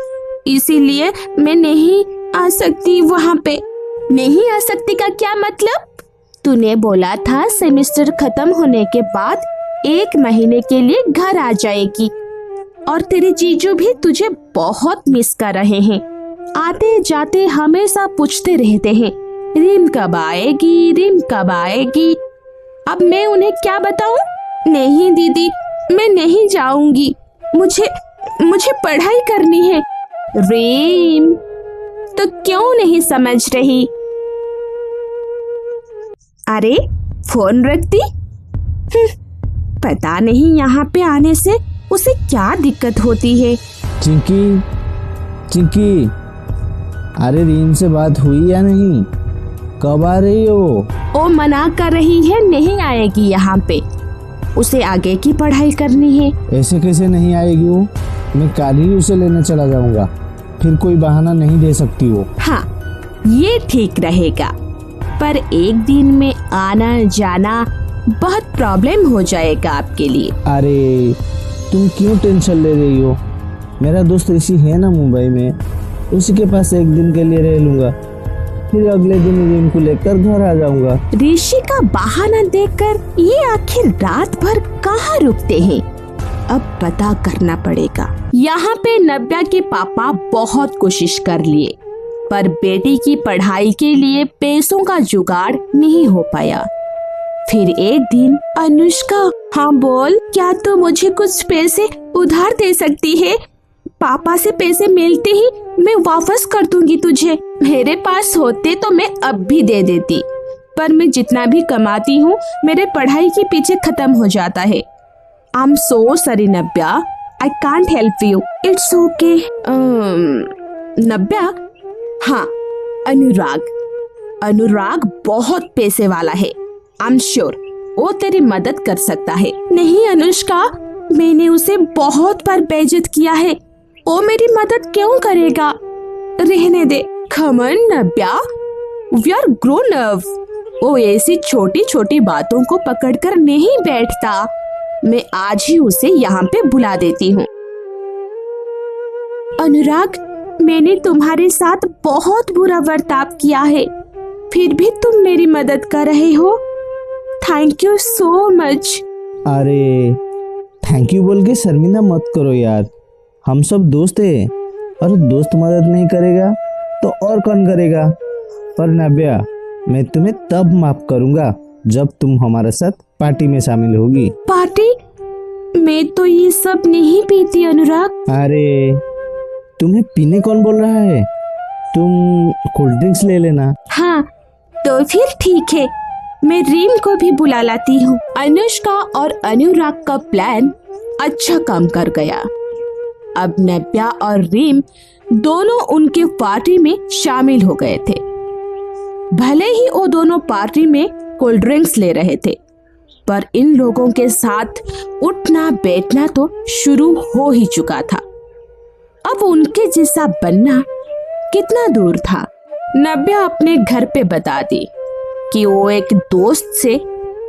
इसीलिए मैं नहीं आ सकती वहाँ पे। नहीं आ सकती का क्या मतलब? तूने बोला था सेमेस्टर खत्म होने के बाद 1 महीने के लिए घर आ जाएगी, और तेरे जीजू भी तुझे बहुत मिस कर रहे हैं। आते जाते हमेशा पूछते रहते हैं, रीम कब आएगी, रीम कब आएगी। अब मैं उन्हें क्या बताऊं? नहीं दीदी, मैं नहीं जाऊंगी, मुझे पढ़ाई करनी है। रीम, तो क्यों नहीं समझ रही? अरे फोन रख दी। पता नहीं यहाँ पे आने से उसे क्या दिक्कत होती है। चिंकी, चिंकी, अरे रीम से बात हुई या नहीं? कब आ रही हो? वो मना कर रही है, नहीं आएगी यहाँ पे। उसे आगे की पढ़ाई करनी है। ऐसे कैसे नहीं आएगी वो? मैं कल ही उसे लेने चला जाऊंगा, फिर कोई बहाना नहीं दे सकती वो। हाँ, ये ठीक रहेगा, पर 1 दिन में आना जाना बहुत प्रॉब्लम हो जाएगा आपके लिए। अरे तुम क्यों टेंशन ले रही हो? मेरा दोस्त ऋषि है ना मुंबई में, उसी के पास 1 दिन के लिए रह लूंगा, फिर अगले दिन रीम को लेकर घर आ जाऊंगा। ऋषि का बहाना देकर ये आखिर रात भर कहाँ रुकते हैं? अब पता करना पड़ेगा। यहाँ पे नव्या के पापा बहुत कोशिश कर लिए, पर बेटी की पढ़ाई के लिए पैसों का जुगाड़ नहीं हो पाया। फिर एक दिन, अनुष्का, हाँ बोल, क्या तू मुझे कुछ पैसे उधार दे सकती है? पापा से पैसे मिलते ही मैं वापस कर दूंगी तुझे। मेरे पास होते तो मैं अब भी दे देती, पर मैं जितना भी कमाती हूँ मेरे पढ़ाई के पीछे खत्म हो जाता है। I am so sorry Navya, I can't help you, it's okay. नव्या, हाँ, अनुराग बहुत पैसे वाला है। आई एम श्योर वो तेरी मदद कर सकता है। नहीं अनुष्का, मैंने उसे बहुत बार बेइज्जत किया है, वो मेरी मदद क्यों करेगा? रहने दे। Come on Navya, we are grown up। वो ऐसी छोटी छोटी बातों को पकड़कर नहीं बैठता। मैं आज ही उसे यहाँ पे बुला देती हूँ। अनुराग, मैंने तुम्हारे साथ बहुत बुरा बर्ताव किया है, फिर भी तुम मेरी मदद कर रहे हो। Thank you so much. अरे थैंक यू बोल के शर्मिंदा मत करो यार, हम सब दोस्त हैं, और दोस्त मदद नहीं करेगा तो और कौन करेगा? पर नव्या, मैं तुम्हें तब माफ करूंगा जब तुम हमारे साथ पार्टी में शामिल होगी। पार्टी? मैं तो ये सब नहीं पीती अनुराग। अरे तुम्हें पीने कौन बोल रहा है? तुम कोल्ड ड्रिंक्स ले लेना। हाँ, तो फिर ठीक है, मैं रीम को भी बुला लाती हूँ। अनुष्का और अनुराग का प्लान अच्छा काम कर गया। अब नव्या और रीम दोनों उनके पार्टी में शामिल हो गए थे। भले ही वो दोनों पार्टी में कोल्ड ड्रिंक्स ले रहे थे, पर इन लोगों के साथ उठना बैठना तो शुरू हो ही चुका था। अब उनके जैसा बनना कितना दूर था। नव्या अपने घर पे बता दी कि वो एक दोस्त से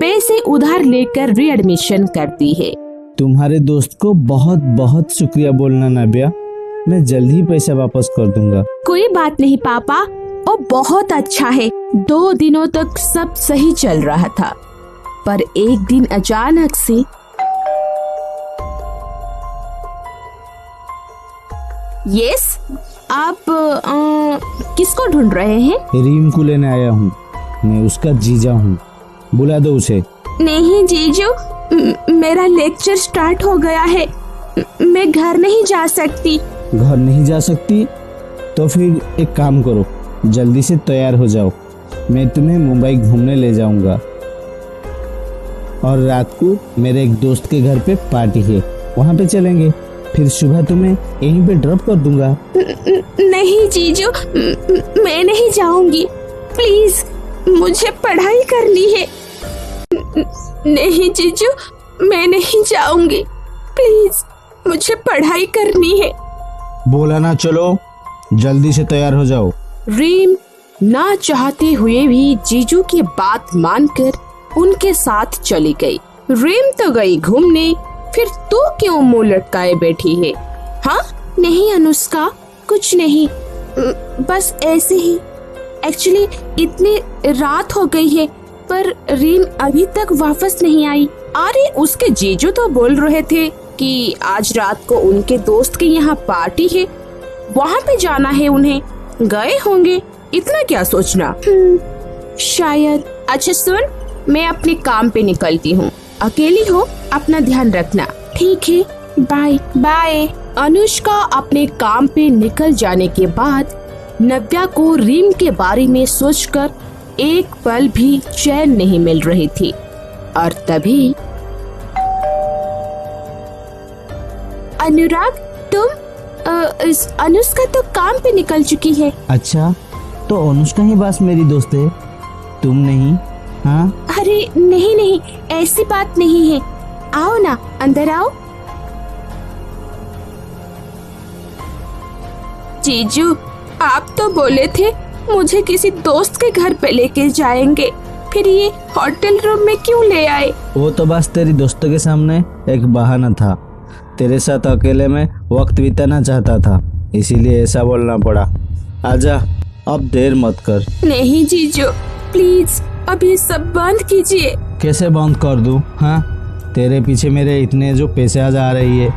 पैसे उधार लेकर रीएडमिशन करती है। तुम्हारे दोस्त को बहुत बहुत शुक्रिया बोलना नव्या, मैं जल्द ही पैसा वापस कर दूंगा। कोई बात नहीं पापा, वो बहुत अच्छा है। 2 दिनों तक सब सही चल रहा था, पर एक दिन अचानक से यस, आप किसको ढूंढ रहे हैं? रीम को लेने आया हूँ, मैं उसका जीजा हूँ, बुला दो उसे। नहीं जीजू, मेरा लेक्चर स्टार्ट हो गया है, मैं घर नहीं जा सकती। घर नहीं जा सकती? तो फिर एक काम करो, जल्दी से तैयार हो जाओ, मैं तुम्हें मुंबई घूमने ले जाऊंगा, और रात को मेरे एक दोस्त के घर पे पार्टी है, वहाँ पे चलेंगे, फिर सुबह तुम्हें यहीं पे ड्रॉप कर दूंगा। नहीं जीजू, मैं नहीं जाऊंगी, प्लीज, मुझे पढ़ाई करनी है। नहीं जीजू, मैं नहीं जाऊंगी, प्लीज, मुझे पढ़ाई करनी है। बोला ना, चलो जल्दी से तैयार हो जाओ। रीम ना चाहते हुए भी जीजू की बात मानकर उनके साथ चली गई। रीम तो गई घूमने, फिर तू क्यों मुंह लटकाए बैठी है? हाँ, नहीं अनुष्का, कुछ नहीं, बस ऐसे ही। एक्चुअली इतनी रात हो गई है पर रीम अभी तक वापस नहीं आई। अरे उसके जीजू तो बोल रहे थे कि आज रात को उनके दोस्त के यहाँ पार्टी है, वहाँ पे जाना है उन्हें। गए होंगे, इतना क्या सोचना। शायद। अच्छा सुन, मैं अपने काम पे निकलती हूँ। अकेली हो, अपना ध्यान रखना। ठीक है, बाय बाय। अनुष्का अपने काम पे निकल जाने के बाद नव्या को रीम के बारे में सोचकर एक पल भी चैन नहीं मिल रही थी। और तभी अनुराग, तुम अनुष्का तो काम पे निकल चुकी है। अच्छा, तो अनुष्का ही बस मेरी दोस्त है, तुम नहीं? हाँ? अरे नहीं नहीं, ऐसी बात नहीं है। आओ ना, अंदर आओ। जीजू, आप तो बोले थे मुझे किसी दोस्त के घर पे लेके जाएंगे, फिर ये होटल रूम में क्यों ले आए? वो तो बस तेरी दोस्तों के सामने एक बहाना था। तेरे साथ अकेले में वक्त बिताना चाहता था, इसीलिए ऐसा बोलना पड़ा। आजा, अब देर मत कर। नहीं जीजू, प्लीज अब ये सब बंद कीजिए। कैसे बंद कर दूं? हाँ, तेरे पीछे मेरे इतने जो पैसे आ जा रही है,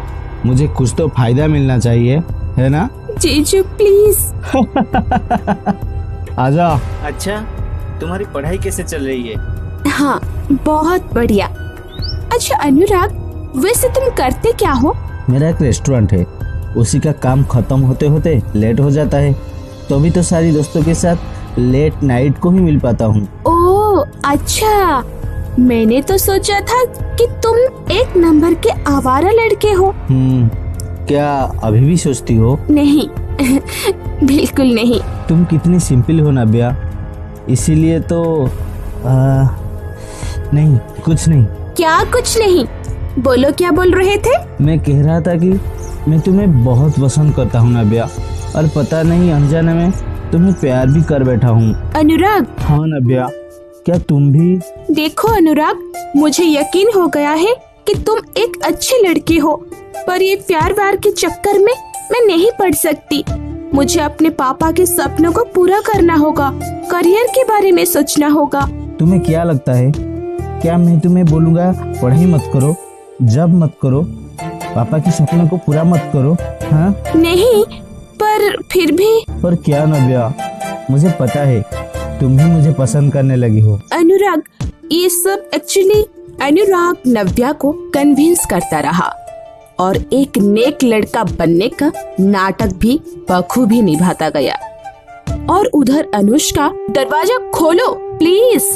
मुझे कुछ तो फायदा मिलना चाहिए, है ना? जीजू प्लीज। आजा। अच्छा, तुम्हारी पढ़ाई कैसे चल रही है? हाँ, बहुत बढ़िया। अच्छा अनुराग, वैसे तुम करते क्या हो? मेरा एक रेस्टोरेंट है, उसी का काम खत्म होते होते लेट हो जाता है, तो भी तो सारी दोस्तों के साथ लेट नाइट को ही मिल पाता हूँ। ओह अच्छा, मैंने तो सोचा था कि तुम एक नंबर के आवारा लड़के हो। क्या अभी भी सोचती हो? नहीं बिल्कुल नहीं। तुम कितनी सिंपल हो नव्या, इसीलिए तो नहीं, कुछ नहीं। क्या कुछ नहीं? बोलो, क्या बोल रहे थे? मैं कह रहा था कि मैं तुम्हें बहुत पसंद करता हूँ नव्या, और पता नहीं अनजाने में तुम्हें प्यार भी कर बैठा हूँ। अनुराग। हाँ नव्या, क्या तुम भी? देखो अनुराग, मुझे यकीन हो गया है कि तुम एक अच्छे लड़के हो, पर ये प्यार व्यार के चक्कर में मैं नहीं पड़ सकती। मुझे अपने पापा के सपनों को पूरा करना होगा, करियर के बारे में सोचना होगा। तुम्हें क्या लगता है, क्या मैं तुम्हें बोलूँगा पढ़ाई मत करो, जब मत करो, पापा के सपनों को पूरा मत करो? हाँ? नहीं, पर फिर भी। पर क्या नव्या, मुझे पता है तुम भी मुझे पसंद करने लगी हो। अनुराग, ये सब एक्चुअली अनुराग नव्या को कन्विंस करता रहा और एक नेक लड़का बनने का नाटक भी बखूबी निभाता गया। और उधर अनुष्का, दरवाजा खोलो प्लीज,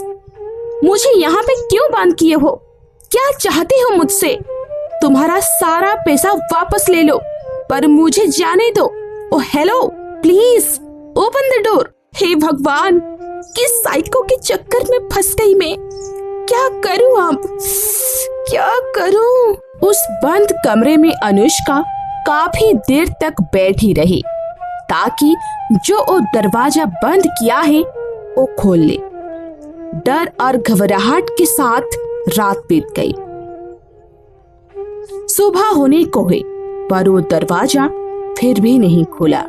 मुझे यहाँ पे क्यों बंद किए हो? क्या चाहते हो मुझसे? तुम्हारा सारा पैसा वापस ले लो, पर मुझे जाने दो। Oh hello, please open the door. हे भगवान, किस साइको के चक्कर में फंस गई मैं। क्या करूं अब, क्या करूं? उस बंद कमरे में अनुष्का काफी देर तक बैठी रही ताकि जो वो दरवाजा बंद किया है वो खोल ले। डर और घबराहट के साथ रात बीत गई। सुबह होने को हुई, पर वो दरवाजा फिर भी नहीं खुला।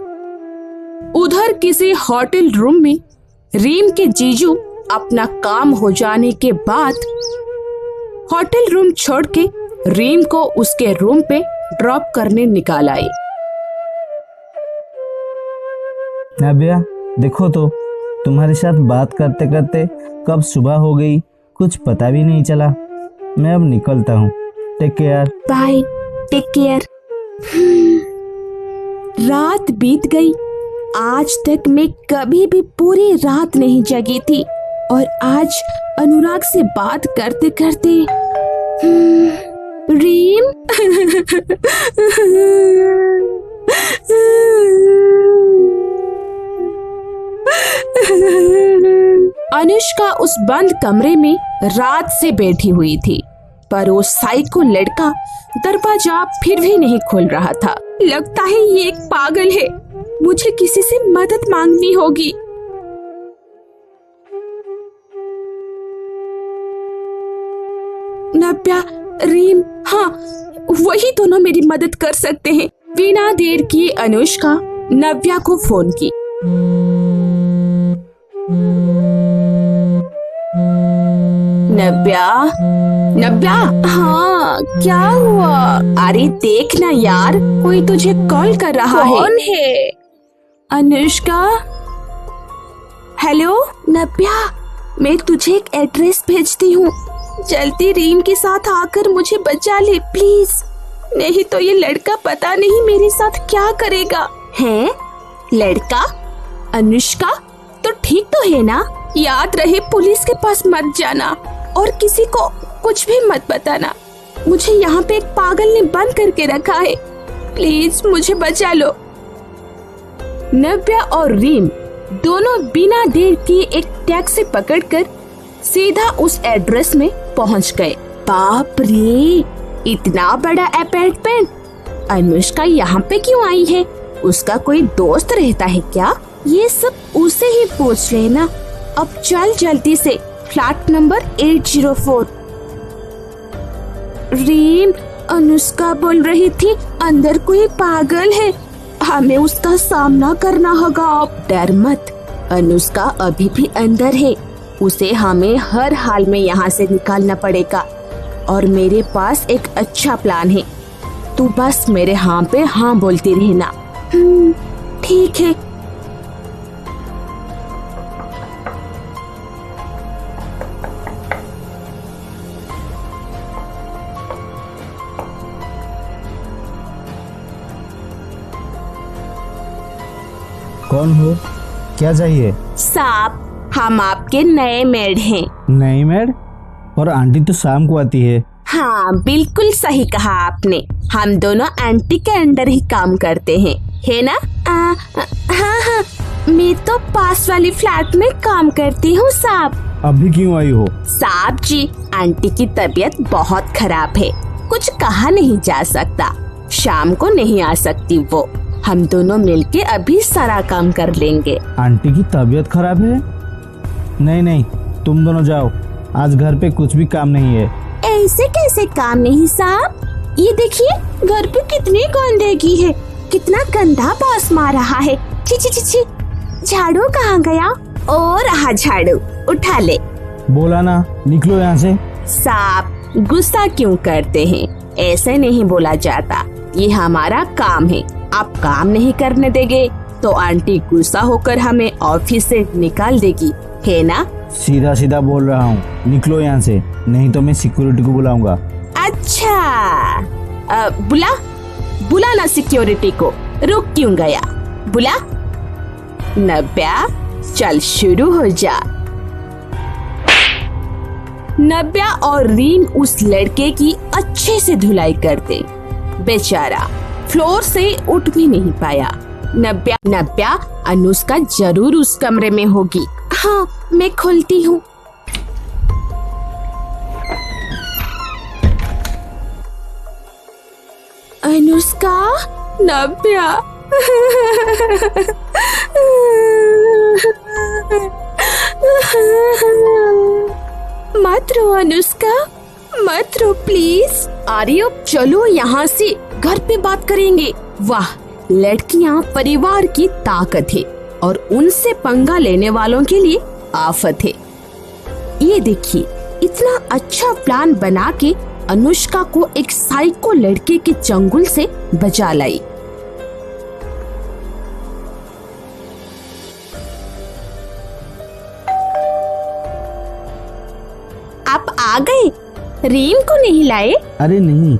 उधर किसी होटल रूम में रीम के जीजू अपना काम हो जाने के बाद होटल रूम छोड़ के रीम को उसके रूम पे ड्रॉप करने निकाल आए। नव्या, देखो तो तुम्हारे साथ बात करते करते कब सुबह हो गई, कुछ पता भी नहीं चला। मैं अब निकलता हूँ, take care. Bye, take care. रात बीत गई। आज तक मैं कभी भी पूरी रात नहीं जगी थी, और आज अनुराग से बात करते करते रीम अनुष्का उस बंद कमरे में रात से बैठी हुई थी, पर वो साइको लड़का दरवाजा फिर भी नहीं खोल रहा था। लगता है ये एक पागल है, मुझे किसी से मदद मांगनी होगी। नव्या, रीम, हाँ वही दोनों मेरी मदद कर सकते हैं। बिना देर किए अनुष्का नव्या को फोन की नव्या, नव्या, हाँ क्या हुआ? अरे देख ना यार, कोई तुझे कॉल कर रहा है। कौन है? अनुष्का। हेलो नव्या, मैं तुझे एक एड्रेस भेजती हूँ, जल्दी रीम के साथ आकर मुझे बचा ले प्लीज, नहीं तो ये लड़का पता नहीं मेरे साथ क्या करेगा। है लड़का? अनुष्का तो ठीक तो है ना? याद रहे पुलिस के पास मत जाना और किसी को कुछ भी मत बताना। मुझे यहाँ पे एक पागल ने बंद करके रखा है, प्लीज मुझे बचा लो। नव्या और रीम दोनों बिना देर किए एक टैक्सी पकड़कर सीधा उस एड्रेस में पहुंच गए। बाप रे, इतना बड़ा अपार्टमेंट! अनुष्का यहाँ पे क्यों आई है? उसका कोई दोस्त रहता है क्या? ये सब उसे ही पूछ लेना। अब चल जल्दी से, फ्लैट नंबर 804। रीम, अनुष्का बोल रही थी अंदर कोई पागल है, हमें उसका सामना करना होगा। अब डर मत, अनुष्का अभी भी अंदर है, उसे हमें हर हाल में यहाँ से निकालना पड़ेगा और मेरे पास एक अच्छा प्लान है। तू बस मेरे हाँ पे हाँ बोलती रहना। ठीक है। कौन हो? क्या चाहिए? साहब, हम आपके नए मेड हैं। नई मेड? और आंटी तो शाम को आती है। हाँ बिल्कुल सही कहा आपने, हम दोनों आंटी के अंडर ही काम करते हैं, है ना? हाँ, मैं तो पास वाली फ्लैट में काम करती हूँ साहब। अभी क्यों आई हो? साहब जी, आंटी की तबीयत बहुत खराब है, कुछ कहा नहीं जा सकता, शाम को नहीं आ सकती वो, हम दोनों मिलके अभी सारा काम कर लेंगे। आंटी की तबीयत खराब है? नहीं, तुम दोनों जाओ, आज घर पे कुछ भी काम नहीं है। ऐसे कैसे काम नहीं साहब? ये देखिए घर पे कितनी गंदगी है, कितना गंदा बास मार रहा है। छी छी छी छी, झाड़ू कहाँ गया? ओ रहा झाड़ू, उठा ले। बोला ना, निकलो यहाँ से। साहब गुस्सा क्यों करते हैं? ऐसे नहीं बोला जाता, ये हमारा काम है, आप काम नहीं करने देंगे तो आंटी गुस्सा होकर हमें ऑफिस से निकाल देगी, है ना? सीधा सीधा बोल रहा हूँ, निकलो यहाँ से, नहीं तो मैं सिक्योरिटी को बुलाऊंगा। अच्छा, बुला ना सिक्योरिटी को, रुक क्यों गया? बुला। नव्या चल शुरू हो जा। नव्या और रीम उस लड़के की अच्छे से धुलाई करते, बेचारा फ्लोर से उठ भी नहीं पाया। नव्या, अनुष्का जरूर उस कमरे में होगी। हाँ मैं खोलती हूँ। अनुष्का, नव्या। मत रो अनुष्का, मत रो प्लीज। अरे अब चलो यहाँ से, घर पे बात करेंगे। वाह, लड़कियाँ परिवार की ताकत है और उनसे पंगा लेने वालों के लिए आफत है। ये देखिए, इतना अच्छा प्लान बना के अनुष्का को एक साइको लड़के के चंगुल से बचा लाई। आप आ गए? रीम को नहीं लाए? अरे नहीं,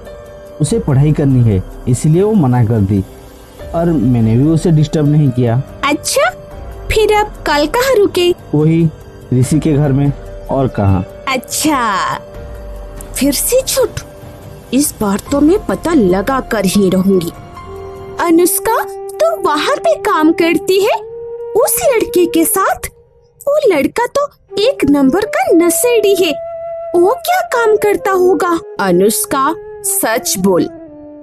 उसे पढ़ाई करनी है इसलिए वो मना कर दी और मैंने भी उसे डिस्टर्ब नहीं किया। अच्छा, फिर अब कल कहाँ रुके? वही ऋषि के घर में, और कहाँ। अच्छा, फिर से छूट? इस बार तो मैं पता लगा कर ही रहूंगी। अनुष्का तो वहाँ पे काम करती है उस लड़के के साथ? वो लड़का तो एक नंबर का नशेड़ी है, वो क्या काम करता होगा? अनुष्का सच बोल,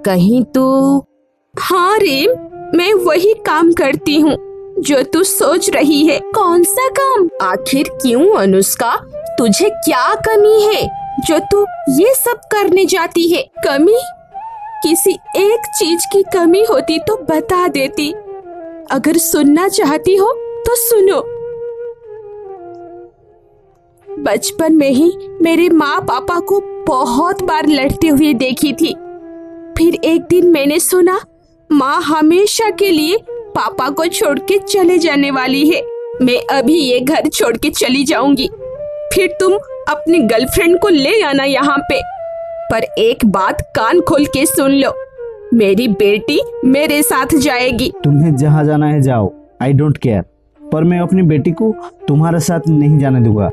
कहीं तो। हाँ रेम, मैं वही काम करती हूँ जो तू सोच रही है। कौन सा काम? आखिर क्यों अनुष्का, तुझे क्या कमी है जो तू ये सब करने जाती है? कमी? किसी एक चीज की कमी होती तो बता देती, अगर सुनना चाहती हो तो सुनो। बचपन में ही मेरे माँ पापा को बहुत बार लड़ते हुए देखी थी। फिर एक दिन मैंने सुना माँ हमेशा के लिए पापा को छोड़ के चले जाने वाली है। मैं अभी ये घर छोड़ के चली जाऊंगी, फिर तुम अपनी गर्लफ्रेंड को ले आना यहाँ पे। पर एक बात कान खोल के सुन लो, मेरी बेटी मेरे साथ जाएगी। तुम्हें जहाँ जाना है जाओ, आई डोंट केयर, पर मैं अपनी बेटी को तुम्हारे साथ नहीं जाने दूंगा।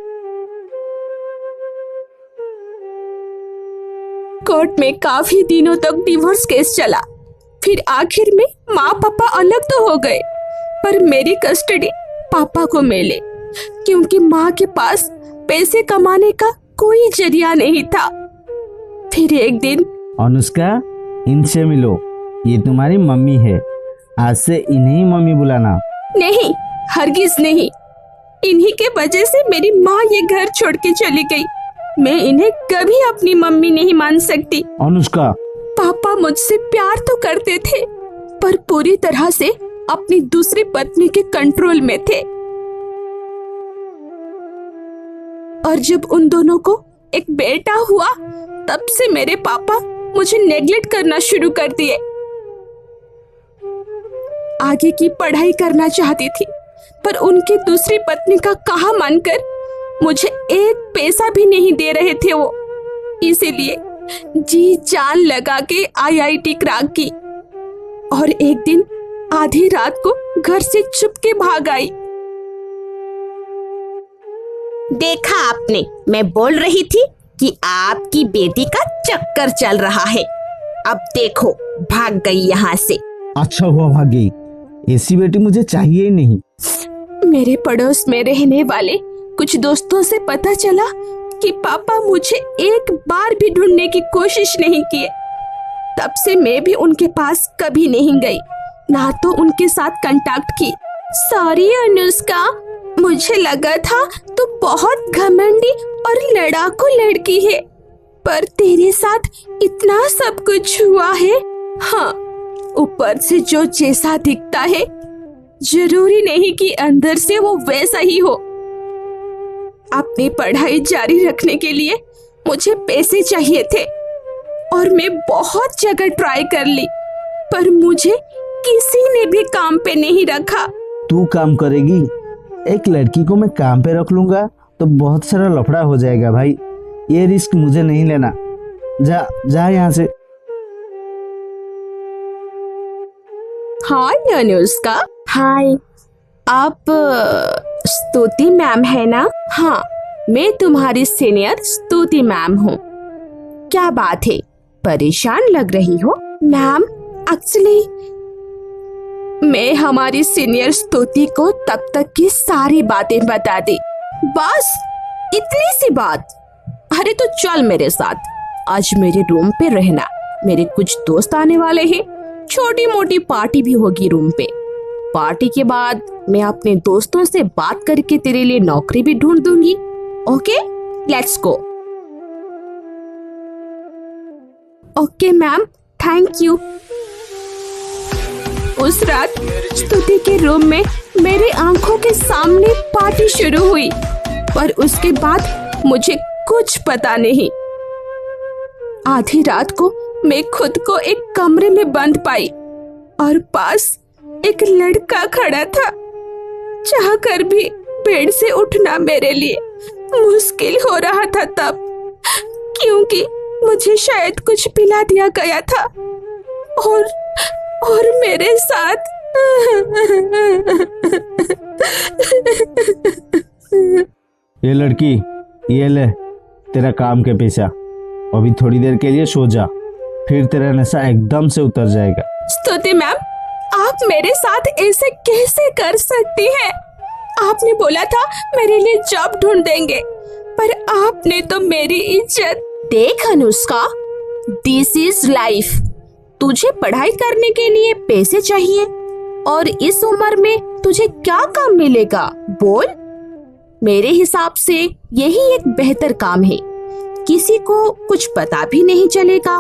कोर्ट में काफी दिनों तक डिवोर्स केस चला। फिर आखिर में माँ पापा अलग तो हो गए, पर मेरी कस्टडी पापा को मिले, क्योंकि माँ के पास पैसे कमाने का कोई जरिया नहीं था। फिर एक दिन, अनुष्का, इनसे मिलो, ये तुम्हारी मम्मी है, आज से इन्हें ही मम्मी बुलाना। नहीं, हरगिज नहीं। इन्हीं के वजह से मेरी माँ ये घर छोड़ के चली गई। मैं इन्हें कभी अपनी मम्मी नहीं मान सकती। अनुष्का, पापा मुझसे प्यार तो करते थे, पर पूरी तरह से अपनी दूसरी पत्नी के कंट्रोल में थे। और जब उन दोनों को एक बेटा हुआ, तब से मेरे पापा मुझे नेग्लेक्ट करना शुरू कर दिए। आगे की पढ़ाई करना चाहती थी, पर उनकी दूसरी पत्नी का कहा मानकर मुझे एक पैसा भी नहीं दे रहे थे वो। इसीलिए जी जान लगा के आईआईटी क्रैक की, और एक दिन आधी रात को घर से चुपके भाग आई। देखा आपने, मैं बोल रही थी कि आपकी बेटी का चक्कर चल रहा है। अब देखो, भाग गई यहाँ से। अच्छा हुआ भाग गई, ऐसी बेटी मुझे चाहिए ही नहीं। मेरे पड़ोस में रहने वाले कुछ दोस्तों से पता चला कि पापा मुझे एक बार भी ढूंढने की कोशिश नहीं किए। तब से मैं भी उनके पास कभी नहीं गई, ना तो उनके साथ कांटेक्ट की। सॉरी अनुष्का, मुझे लगा था तू बहुत घमंडी और लड़ाकू लड़की है, पर तेरे साथ इतना सब कुछ हुआ है। हाँ, ऊपर से जो जैसा दिखता है, जरूरी नहीं कि अंदर से वो वैसा ही हो। अपनी पढ़ाई जारी रखने के लिए मुझे पैसे चाहिए थे, और मैं बहुत जगह ट्राई कर ली, पर मुझे किसी ने भी काम पे नहीं रखा। तू काम करेगी? एक लड़की को मैं काम पे रख लूंगा तो बहुत सारा लफड़ा हो जाएगा भाई, ये रिस्क मुझे नहीं लेना। जा जा यहाँ से। हाय अनुष्का। हाय, आप स्तुति मैम है ना? हाँ, मैं तुम्हारी सीनियर स्तुति मैम हूँ। क्या बात है, परेशान लग रही हो? मैम, एक्चुअली मैं हमारी सीनियर स्तुति को तब तक की सारी बातें बता दी। बस इतनी सी बात? अरे तो चल मेरे साथ, आज मेरे रूम पे रहना। मेरे कुछ दोस्त आने वाले हैं, छोटी मोटी पार्टी भी होगी रूम पे। पार्टी के बाद मैं अपने दोस्तों से बात करके तेरे लिए नौकरी भी ढूंढ दूंगी। Okay, let's go. Okay ma'am, thank you. उस रात स्तुति के रूम में मेरी आंखों के सामने पार्टी शुरू हुई, पर उसके बाद मुझे कुछ पता नहीं। आधी रात को मैं खुद को एक कमरे में बंद पाई, और पास एक लड़का खड़ा था। चाहकर भी बेड से उठना मेरे लिए मुश्किल हो रहा था तब, क्योंकि मुझे शायद कुछ पिला दिया गया था, और मेरे साथ ये लड़की, ये ले तेरा काम के पैसा। अभी थोड़ी देर के लिए सो जा, फिर तेरा नशा एकदम से उतर जाएगा। स्तुति मैम, आप मेरे साथ ऐसे कैसे कर सकती हैं? आपने बोला था मेरे लिए जॉब ढूंढ देंगे, पर आपने तो मेरी इज्जत। देख अनुष्का, दिस इज लाइफ। तुझे पढ़ाई करने के लिए पैसे चाहिए, और इस उम्र में तुझे क्या काम मिलेगा बोल? मेरे हिसाब से यही एक बेहतर काम है। किसी को कुछ पता भी नहीं चलेगा,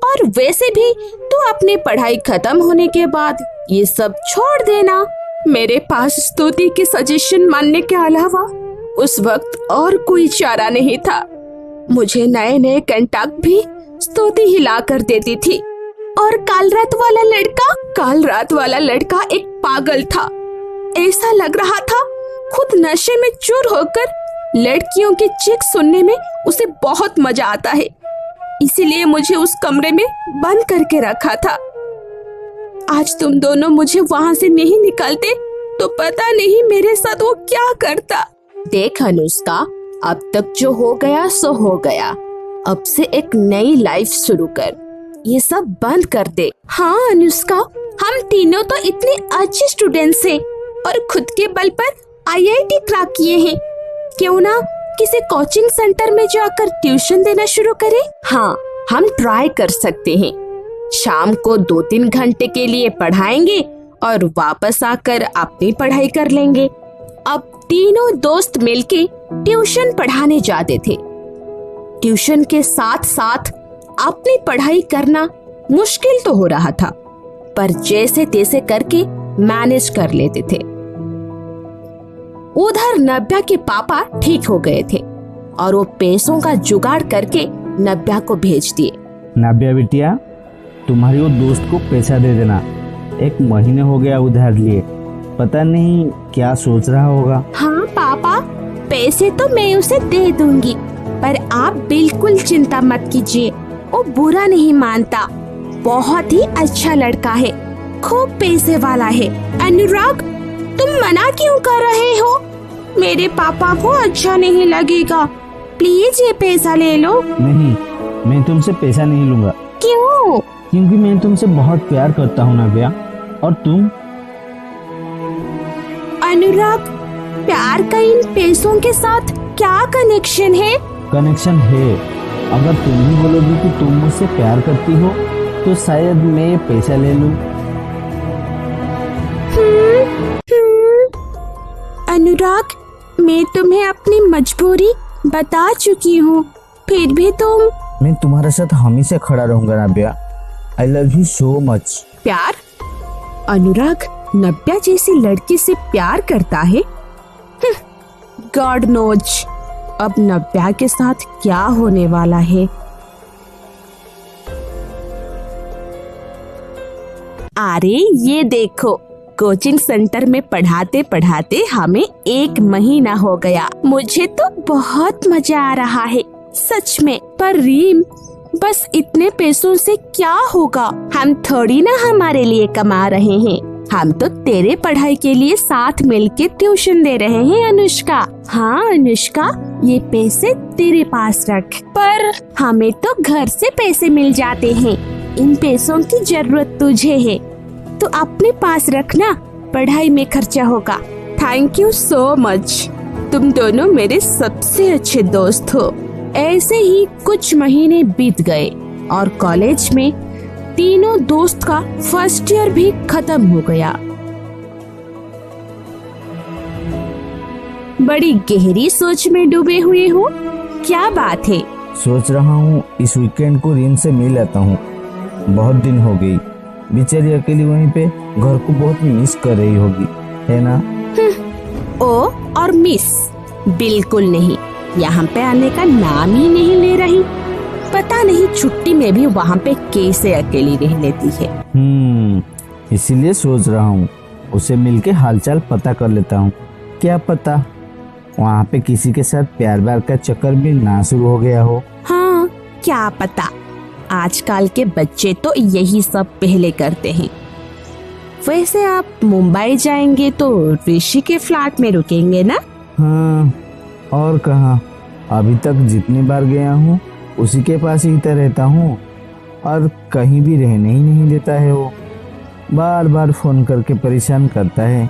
और वैसे भी तू अपनी पढ़ाई खत्म होने के बाद ये सब छोड़ देना। मेरे पास स्तुति के सजेशन मानने के अलावा उस वक्त और कोई चारा नहीं था। मुझे नए नए कांटेक्ट भी स्तुति हिला कर देती थी। और काल रात वाला लड़का एक पागल था। ऐसा लग रहा था खुद नशे में चूर होकर लड़कियों की चीख सुनने में उसे बहुत मजा आता है। इसीलिए मुझे उस कमरे में बंद करके रखा था। आज तुम दोनों मुझे वहां से नहीं निकालते तो पता नहीं मेरे साथ वो क्या करता। देख अनुष्का, अब तक जो हो गया सो हो गया। अब से एक नई लाइफ शुरू कर, ये सब बंद कर दे। हाँ अनुष्का, हम तीनों तो इतने अच्छे स्टूडेंट्स हैं और खुद के बल पर आईआईटी क्रैक किए हैं। क्यों ना किसी कोचिंग सेंटर में जाकर ट्यूशन देना शुरू करें? हाँ, हम ट्राई कर सकते हैं। शाम को 2-3 घंटे के लिए पढ़ाएंगे और वापस आकर अपनी पढ़ाई कर लेंगे। अब तीनों दोस्त मिलके ट्यूशन पढ़ाने जाते थे। ट्यूशन के साथ साथ अपनी पढ़ाई करना मुश्किल तो हो रहा था, पर जैसे तैसे करके मैनेज कर लेते थे। उधर नव्या के पापा ठीक हो गए थे और वो पैसों का जुगाड़ करके नव्या को भेज दिए। नाब्या बिटिया, तुम्हारी वो दोस्त को पैसा दे देना। 1 महीने हो गया उधार लिए, पता नहीं क्या सोच रहा होगा। हाँ पापा, पैसे तो मैं उसे दे दूंगी, पर आप बिल्कुल चिंता मत कीजिए। वो बुरा नहीं मानता, बहुत ही अच्छा लड़का है, खूब पैसे वाला है। अनुराग, तुम मना क्यों कर रहे हो? मेरे पापा को अच्छा नहीं लगेगा। प्लीज ये पैसा ले लो। नहीं, मैं तुमसे पैसा नहीं लूंगा। क्यों? क्योंकि मैं तुमसे बहुत प्यार करता हूँ नाब्या। और तुम? अनुराग, प्यार का इन पैसों के साथ क्या कनेक्शन है? कनेक्शन है। अगर तुम भी बोलोगी कि तुम मुझसे प्यार करती हो तो शायद मैं ये पैसा ले लूं। अनुराग, मैं तुम्हें अपनी मजबूरी बता चुकी हूँ, फिर भी तुम। मैं तुम्हारे साथ हमेशा खड़ा रहूंगा Navya. I love you so much. प्यार? अनुराग नव्या जैसी लड़की से प्यार करता है? गॉड नोज अब नव्या के साथ क्या होने वाला है। अरे ये देखो, कोचिंग सेंटर में पढ़ाते पढ़ाते हमें 1 महीना हो गया। मुझे तो बहुत मजा आ रहा है सच में। पर रीम, बस इतने पैसों से क्या होगा? हम थोड़ी ना हमारे लिए कमा रहे हैं, हम तो तेरे पढ़ाई के लिए साथ मिलके ट्यूशन दे रहे हैं अनुष्का। हाँ अनुष्का, ये पैसे तेरे पास रख। पर हमें तो घर से पैसे मिल जाते हैं, इन पैसों की जरूरत तुझे है तो अपने पास रखना, पढ़ाई में खर्चा होगा। थैंक यू सो मच, तुम दोनों मेरे सबसे अच्छे दोस्त हो। ऐसे ही कुछ महीने बीत गए और कॉलेज में तीनों दोस्त का फर्स्ट ईयर भी खत्म हो गया। बड़ी गहरी सोच में डूबे हुए हो, क्या बात है? सोच रहा हूँ इस वीकेंड को रीम से मिल आता हूँ। बहुत दिन हो गई, बेचारी अकेली वहीं पे घर को बहुत मिस कर रही होगी, है ना? ओ और मिस बिल्कुल नहीं, यहाँ पे आने का नाम ही नहीं ले रही। पता नहीं छुट्टी में भी वहाँ पे कैसे अकेली रह लेती है। इसीलिए सोच रहा हूँ उसे मिलके हालचाल पता कर लेता हूँ। क्या पता वहाँ पे किसी के साथ प्यार व्यार का चक्कर भी ना शुरू हो गया हो। हाँ, क्या पता, आजकल के बच्चे तो यही सब पहले करते हैं। वैसे आप मुंबई जाएंगे तो ऋषि के फ्लैट में रुकेंगे ना? हाँ, और कहाँ, अभी तक जितनी बार गया हूँ उसी के पास ही तो रहता हूँ और कहीं भी रहने ही नहीं देता है। वो बार बार फोन करके परेशान करता है।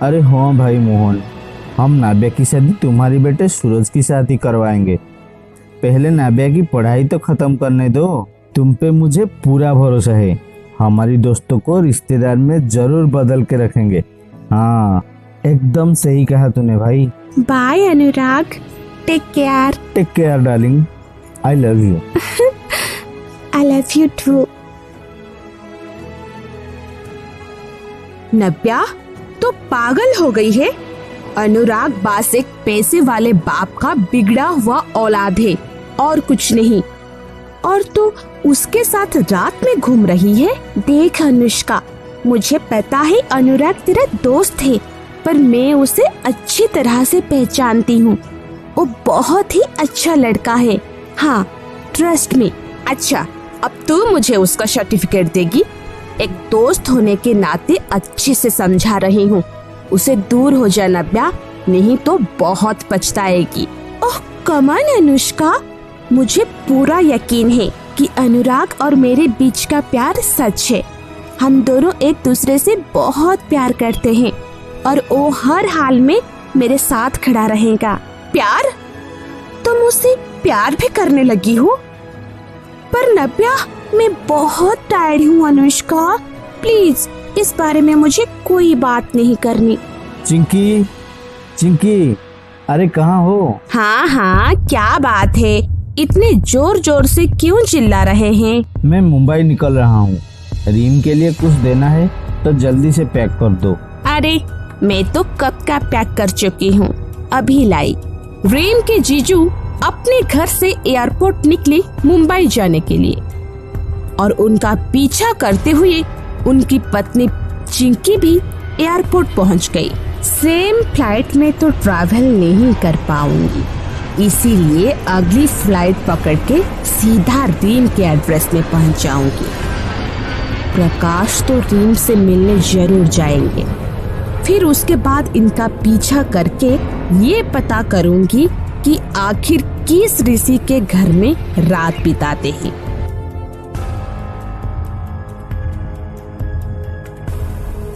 अरे हाँ भाई मोहन, हम नाब्या की शादी तुम्हारी बेटे सूरज की साथ ही करवाएंगे। पहले नाब्या की पढ़ाई तो खत्म करने दो। तुम पे मुझे पूरा भरोसा है। हमारी दोस्तों को रिश्तेदार में जरूर बदल के रखेंगे। हाँ, एकदम सही कहा तूने भाई। Bye Anurag, take care. Take care darling, I love you. I love you too. Navya तो पागल हो गई है। अनुराग बस एक पैसे वाले बाप का बिगड़ा हुआ औलाद है और कुछ नहीं। और तू उसके साथ रात में घूम रही है। देख अनुष्का, मुझे पता है अनुराग तेरा दोस्त है, पर मैं उसे अच्छी तरह से पहचानती हूँ। वो बहुत ही अच्छा लड़का है। हाँ, ट्रस्ट मी। अच्छा, अब तू मुझे उसका सर्टिफिकेट देगी? एक दोस्त होने के नाते अच्छे से समझा रही हूँ। उसे दूर हो जा नव्या, नहीं तो बहुत पछताएगी। ओह कमान अनुष्का, मुझे पूरा यकीन है कि अनुराग और मेरे बीच का प्यार सच है। हम दोनों एक दूसरे से बहुत प्यार करते हैं और वो हर हाल में मेरे साथ खड़ा रहेगा। प्यार? तुम मुझसे प्यार भी करने लगी हो? पर नव्या, मैं बहुत टायर्ड हूँ अनुष्का। प्लीज इस बारे में मुझे कोई बात नहीं करनी। चिंकी, चिंकी, अरे कहाँ हो? हाँ हाँ, क्या बात है? इतने जोर जोर से क्यों चिल्ला रहे हैं? मैं मुंबई निकल रहा हूँ। रीम के लिए कुछ देना है तो जल्दी से पैक कर दो। अरे मैं तो कब का पैक कर चुकी हूँ, अभी लाई। रीम के जीजू अपने घर से एयरपोर्ट निकले मुंबई जाने के लिए और उनका पीछा करते हुए उनकी पत्नी चिंकी भी एयरपोर्ट पहुंच गई। सेम फ्लाइट में तो ट्रैवल नहीं कर पाऊंगी, इसीलिए अगली फ्लाइट पकड़ के सीधा रीम के एड्रेस में पहुंच जाऊंगी। प्रकाश तो रीम से मिलने जरूर जाएंगे, फिर उसके बाद इनका पीछा करके ये पता करूंगी कि आखिर किस ऋषि के घर में रात बिताते हैं।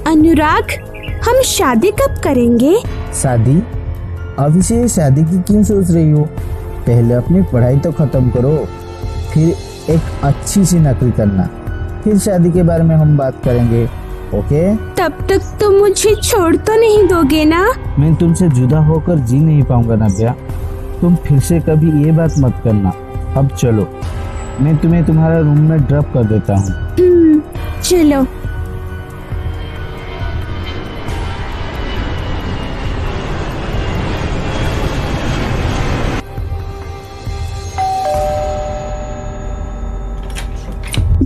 अनुराग, हम शादी कब करेंगे? शादी? अभी से शादी की क्यों सोच रही हो? पहले अपनी पढ़ाई तो खत्म करो, फिर एक अच्छी सी नौकरी करना, फिर शादी के बारे में हम बात करेंगे। ओके? तब तक तुम मुझे छोड़ तो नहीं दोगे ना? मैं तुमसे जुदा होकर जी नहीं पाऊंगा नव्या। तुम फिर से कभी ये बात मत करना। अब चलो, मैं तुम्हें तुम्हारा रूम में ड्रॉप कर देता हूँ। चलो।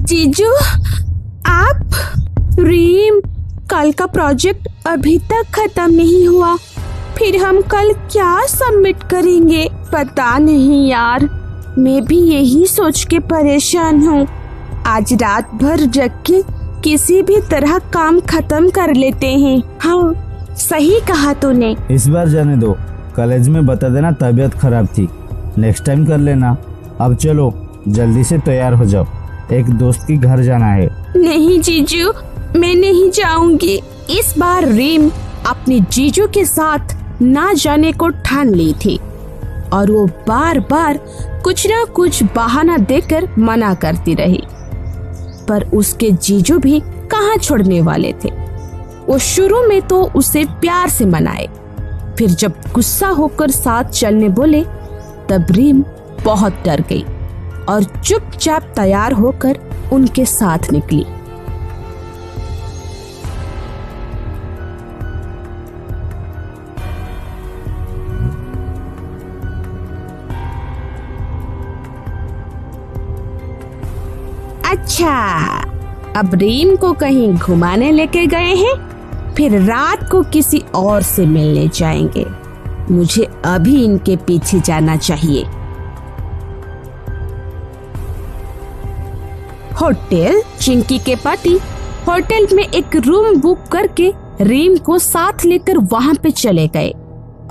जीजू, आप? रीम, कल का प्रोजेक्ट अभी तक खत्म नहीं हुआ, फिर हम कल क्या सबमिट करेंगे? पता नहीं यार, मैं भी यही सोच के परेशान हूँ। आज रात भर जग के किसी भी तरह काम खत्म कर लेते हैं। हाँ, सही कहा तूने। इस बार जाने दो, कॉलेज में बता देना तबीयत खराब थी, नेक्स्ट टाइम कर लेना। अब चलो, जल्दी से तैयार हो जाओ, एक दोस्त के घर जाना है। नहीं जीजू, मैं नहीं जाऊंगी। इस बार रीम अपने जीजू के साथ ना जाने को ठान ली थी और वो बार बार कुछ ना कुछ बहाना देकर मना करती रही, पर उसके जीजू भी कहाँ छोड़ने वाले थे। वो शुरू में तो उसे प्यार से मनाए, फिर जब गुस्सा होकर साथ चलने बोले तब रीम बहुत डर गई और चुपचाप तैयार होकर उनके साथ निकली। अच्छा, अब रीम को कहीं घुमाने लेके गए हैं, फिर रात को किसी और से मिलने जाएंगे। मुझे अभी इनके पीछे जाना चाहिए। होटल चिंकी के पति होटल में एक रूम बुक करके रीम को साथ लेकर वहां पे चले गए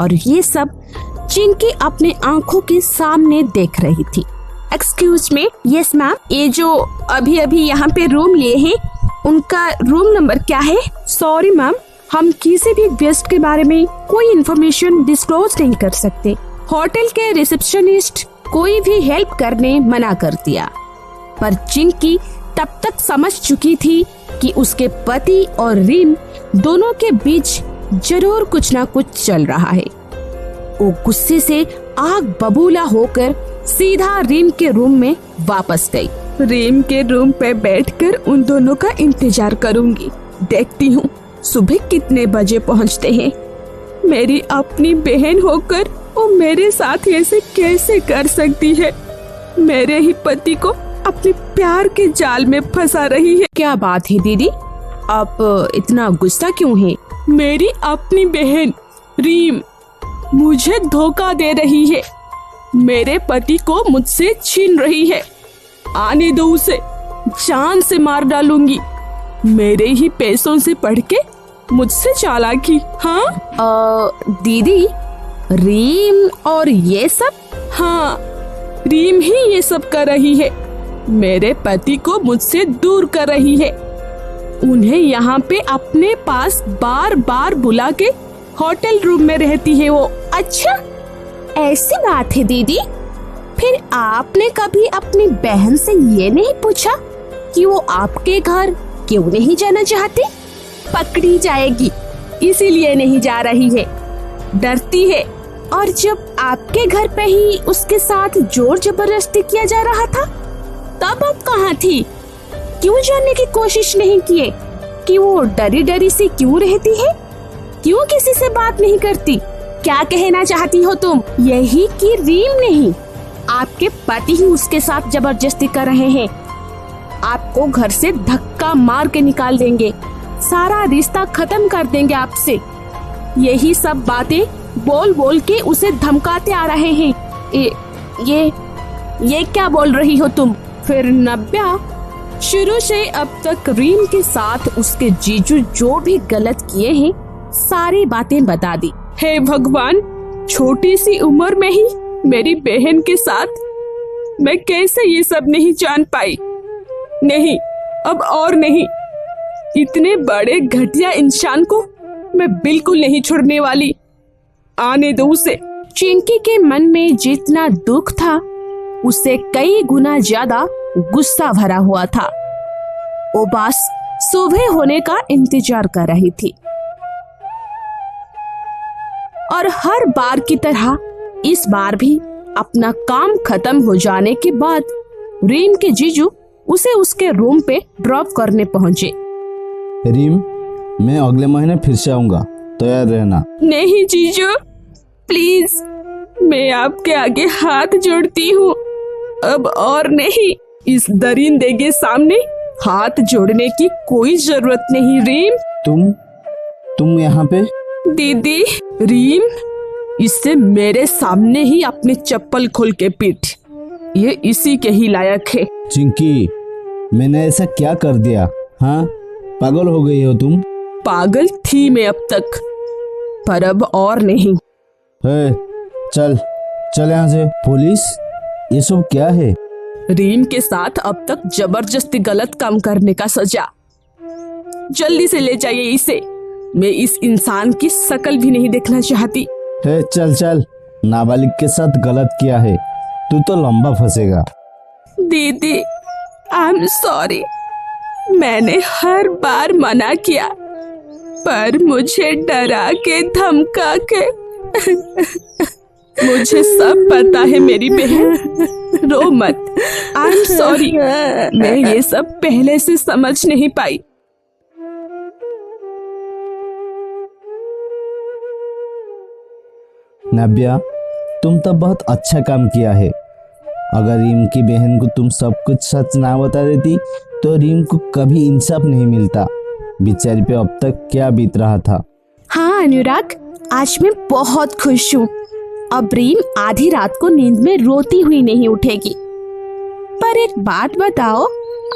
और ये सब चिंकी अपने आंखों के सामने देख रही थी। एक्सक्यूज मी, यस मैम, ये जो अभी अभी यहाँ पे रूम लिए हैं उनका रूम नंबर क्या है? सॉरी मैम, हम किसी भी गेस्ट के बारे में कोई इन्फॉर्मेशन डिस्क्लोज नहीं कर सकते। होटल के रिसेप्शनिस्ट कोई भी हेल्प करने मना कर दिया, पर चिंकी तब तक समझ चुकी थी कि उसके पति और रीम दोनों के बीच जरूर कुछ ना कुछ चल रहा है। वो गुस्से से आग बबूला होकर सीधा रीम के रूम में वापस गई। रीम के रूम पे बैठकर उन दोनों का इंतजार करूंगी, देखती हूँ सुबह कितने बजे पहुंचते हैं। मेरी अपनी बहन होकर वो मेरे साथ ऐसे कैसे कर सकती है। मेरे ही पति को अपने प्यार के जाल में फंसा रही है। क्या बात है दीदी, आप इतना गुस्सा क्यों है? मेरी अपनी बहन रीम मुझे धोखा दे रही है, मेरे पति को मुझसे छीन रही है। आने दो उसे, जान से मार डालूंगी। मेरे ही पैसों से पढ़ के मुझसे चालाकी। हाँ दीदी, रीम और ये सब? हाँ, रीम ही ये सब कर रही है। मेरे पति को मुझसे दूर कर रही है। उन्हें यहाँ पे अपने पास बार बार बुला के होटल रूम में रहती है वो। अच्छा, ऐसी बात है दीदी? फिर आपने कभी अपनी बहन से ये नहीं पूछा कि वो आपके घर क्यों नहीं जाना चाहती? पकड़ी जाएगी इसीलिए नहीं जा रही है, डरती है। और जब आपके घर पे ही उसके साथ जोर जबरदस्ती किया जा रहा था तब आप कहाँ थी? क्यों जानने की कोशिश नहीं किए कि वो डरी डरी से क्यों रहती है, क्यों किसी से बात नहीं करती? क्या कहना चाहती हो तुम? यही कि रीम नहीं, आपके पति ही उसके साथ जबरदस्ती कर रहे हैं। आपको घर से धक्का मार के निकाल देंगे, सारा रिश्ता खत्म कर देंगे आपसे। यही सब बातें बोल बोल के उसे धमकाते आ रहे हैं। ये क्या बोल रही हो तुम? फिर नव्या शुरू से अब तक रीम के साथ उसके जीजू जो भी गलत किए हैं सारी बातें बता दी। हे भगवान, छोटी सी उम्र में ही मेरी बहन के साथ मैं कैसे ये सब नहीं जान पाई। नहीं, अब और नहीं। इतने बड़े घटिया इंसान को मैं बिल्कुल नहीं छोड़ने वाली। आने दो उसे। चिंकी के मन में जितना दुख था उससे कई गुना ज्यादा गुस्सा भरा हुआ था। वो बस सुबह होने का इंतजार कर रही थी और हर बार की तरह इस बार भी अपना काम खत्म हो जाने के बाद रीम के जीजू उसे उसके रूम पे ड्रॉप करने पहुंचे। रीम, मैं अगले महीने फिर से आऊंगा, तैयार रहना। नहीं जीजू, प्लीज, मैं आपके आगे हाथ जोड़ती हूँ, अब और नहीं। इस दरिंदे के सामने हाथ जोड़ने की कोई जरूरत नहीं। रीम, तुम यहाँ पे? दीदी, रीम इससे मेरे सामने ही अपने चप्पल खोल के पीट, ये इसी के ही लायक है। चिंकी, मैंने ऐसा क्या कर दिया? हाँ, पागल हो गई हो तुम? पागल थी मैं अब तक, पर अब और नहीं। चल यहाँ से। पुलिस, ये सब क्या है? रीम के साथ अब तक जबरदस्ती गलत काम करने का सजा। जल्दी से ले जाइए इसे, मैं इस इंसान की शक्ल भी नहीं देखना चाहती। चल, नाबालिग के साथ गलत किया है, तू तो लंबा फंसेगा। दीदी, आई एम सॉरी, मैंने हर बार मना किया पर मुझे डरा के धमका के मुझे सब पता है मेरी बहन, रो मत। आई एम सॉरी, मैं ये सब पहले से समझ नहीं पाई। नव्या, तुम तो बहुत अच्छा काम किया है। अगर रीम की बहन को तुम सब कुछ सच ना बता देती तो रीम को कभी इंसाफ नहीं मिलता। बेचारी पे अब तक क्या बीत रहा था। हाँ अनुराग, आज मैं बहुत खुश हूँ। अब रीम आधी रात को नींद में रोती हुई नहीं उठेगी। पर एक बात बताओ,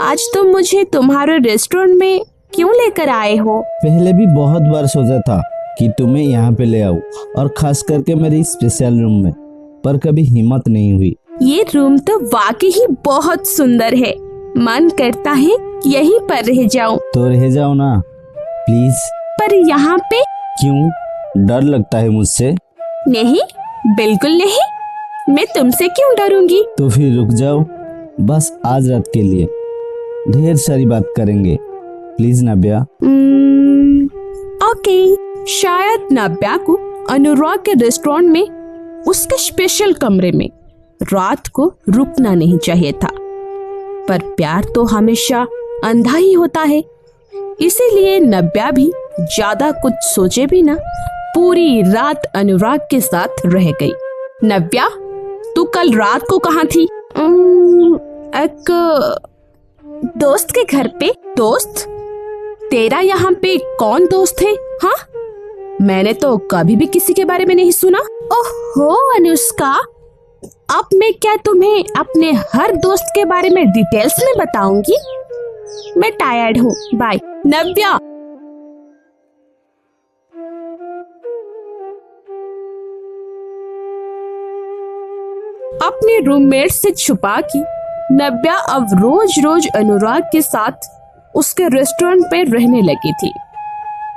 आज तुम मुझे तुम्हारे रेस्टोरेंट में क्यों लेकर आए हो? पहले भी बहुत बार सोचा था कि तुम्हें यहाँ पे ले आऊं, और खास करके मेरी स्पेशल रूम में, पर कभी हिम्मत नहीं हुई। ये रूम तो वाकई ही बहुत सुंदर है, मन करता है यहीं पर रह जाऊं। तो रह जाओ ना प्लीज। पर यहाँ पे? क्यों, डर लगता है मुझसे? नहीं, बिल्कुल नहीं, मैं तुमसे क्यों डरूंगी? तो फिर रुक जाओ, बस आज रात के लिए, ढेर सारी बात करेंगे, प्लीज नव्या। ओके। शायद नव्या को अनुराग के रेस्टोरेंट में उसके स्पेशल कमरे में रात को रुकना नहीं चाहिए था, पर प्यार तो हमेशा अंधा ही होता है, इसीलिए नव्या भी ज्यादा कुछ सोचे भी ना पूरी रात अनुराग के साथ रह गई। नव्या, तू कल रात को कहाँ थी? एक दोस्त के घर पे। दोस्त? तेरा यहाँ पे कौन दोस्त है? हाँ, मैंने तो कभी भी किसी के बारे में नहीं सुना। ओहो अनुष्का, अब मैं क्या तुम्हें अपने हर दोस्त के बारे में डिटेल्स में बताऊंगी? मैं टायर्ड हूँ, बाय। नव्या, अपने रूममेट से छुपा की नव्या अब रोज रोज अनुराग के साथ उसके रेस्टोरेंट पे रहने लगी थी।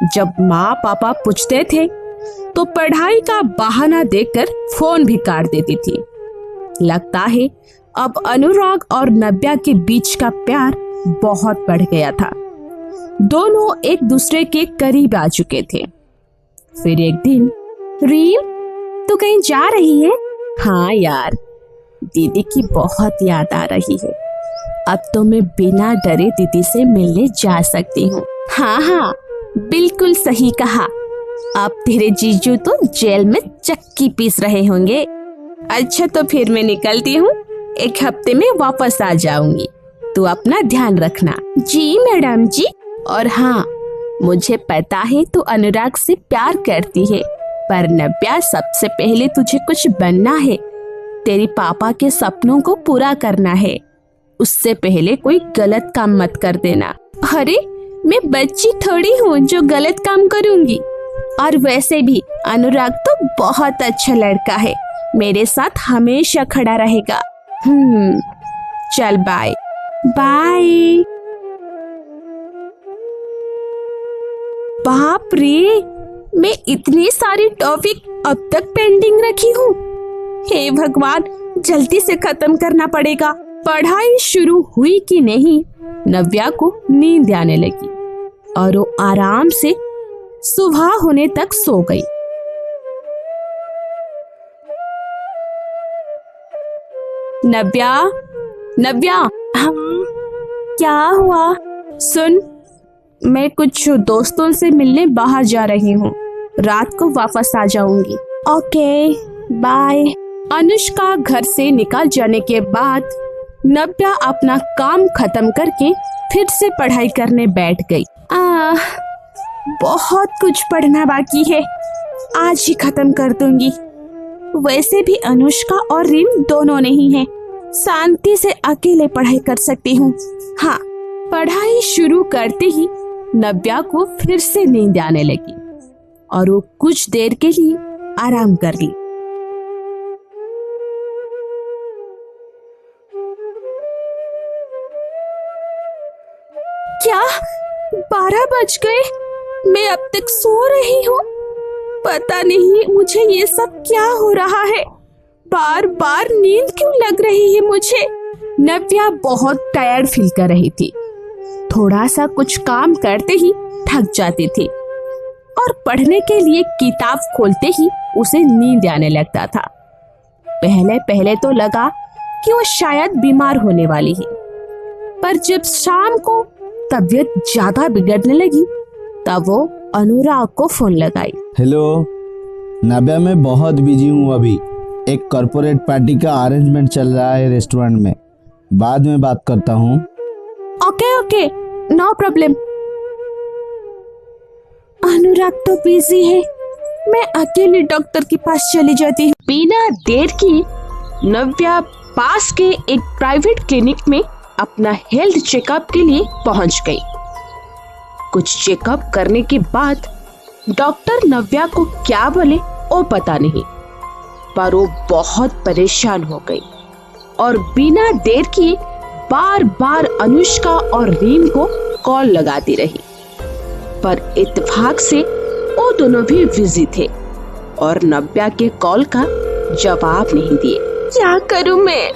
जब माँ पापा पूछते थे तो पढ़ाई का बहाना देकर फोन भी काट देती थी। लगता है अब अनुराग और नव्या के बीच का प्यार बहुत बढ़ गया था। दोनों एक दूसरे के करीब आ चुके थे। फिर एक दिन, रीम, तू कहीं जा रही है? हाँ यार, दीदी की बहुत याद आ रही है। अब तो मैं बिना डरे दीदी से मिलने जा सकती हूँ। हाँ हाँ, बिल्कुल सही कहा। अब तेरे जीजू तो जेल में चक्की पीस रहे होंगे। अच्छा तो फिर मैं निकलती हूँ, 1 हफ्ते में वापस आ जाऊंगी। तू अपना ध्यान रखना। जी मैडम जी। और हाँ, मुझे पता है तू अनुराग से प्यार करती है, पर नव्या सबसे पहले तुझे कुछ बनना है। तेरी पापा के सपनों को पूरा करना है। उससे पहले कोई गलत काम मत कर देना। अरे मैं बच्ची थोड़ी हूँ जो गलत काम करूँगी। और वैसे भी अनुराग तो बहुत अच्छा लड़का है, मेरे साथ हमेशा खड़ा रहेगा। चल बाय। बाय। बाप रे, मैं इतनी सारी टॉपिक अब तक पेंडिंग रखी हूँ। हे भगवान, जल्दी से खत्म करना पड़ेगा। पढ़ाई शुरू हुई कि नहीं, नव्या को नींद आने लगी और वो आराम से सुबह होने तक सो गई। नव्या, नव्या। हाँ, क्या हुआ? सुन, मैं कुछ दोस्तों से मिलने बाहर जा रही हूँ, रात को वापस आ जाऊंगी। Okay, bye. अनुष्का घर से निकल जाने के बाद नव्या अपना काम खत्म करके फिर से पढ़ाई करने बैठ गई। बहुत कुछ पढ़ना बाकी है, आज ही खत्म कर दूंगी। वैसे भी अनुष्का और रीम दोनों नहीं हैं, शांति से अकेले पढ़ाई कर सकती हूँ। हाँ, पढ़ाई शुरू करते ही नव्या को फिर से नींद आने लगी और वो कुछ देर के लिए आराम कर ली। क्या 12 बज गए? मैं अब तक सो रही हूँ। पता नहीं मुझे ये सब क्या हो रहा है, बार बार नींद क्यों लग रही है मुझे। नव्या बहुत टायर्ड फील कर रही थी। थोड़ा सा कुछ काम करते ही थक जाती थी और पढ़ने के लिए किताब खोलते ही उसे नींद आने लगता था। पहले पहले तो लगा कि वो शायद बीमार होने वाली है, पर जब शाम को तबीयत ज्यादा बिगड़ने लगी तब वो अनुराग को फोन लगाई। हेलो नाव्या, मैं बहुत बिजी हूँ अभी। एक कॉर्पोरेट पार्टी का अरेंजमेंट चल रहा है रेस्टोरेंट में, बाद में बात करता हूँ। Okay, no problem. अनुराग तो बिजी है, मैं अकेले डॉक्टर के पास चली जाती हूँ। बिना देर की नव्या पास के एक प्राइवेट क्लिनिक में अपना हेल्थ चेकअप के लिए पहुंच गई। कुछ चेकअप करने के बाद डॉक्टर नव्या को क्या बोले वो पता नहीं, पर वो बहुत परेशान हो गई और बिना देर किए बार बार अनुष्का और रीम को कॉल लगाती रही। पर इत्तेफाक से वो दोनों भी बिजी थे और नव्या के कॉल का जवाब नहीं दिए। क्या करूं मैं?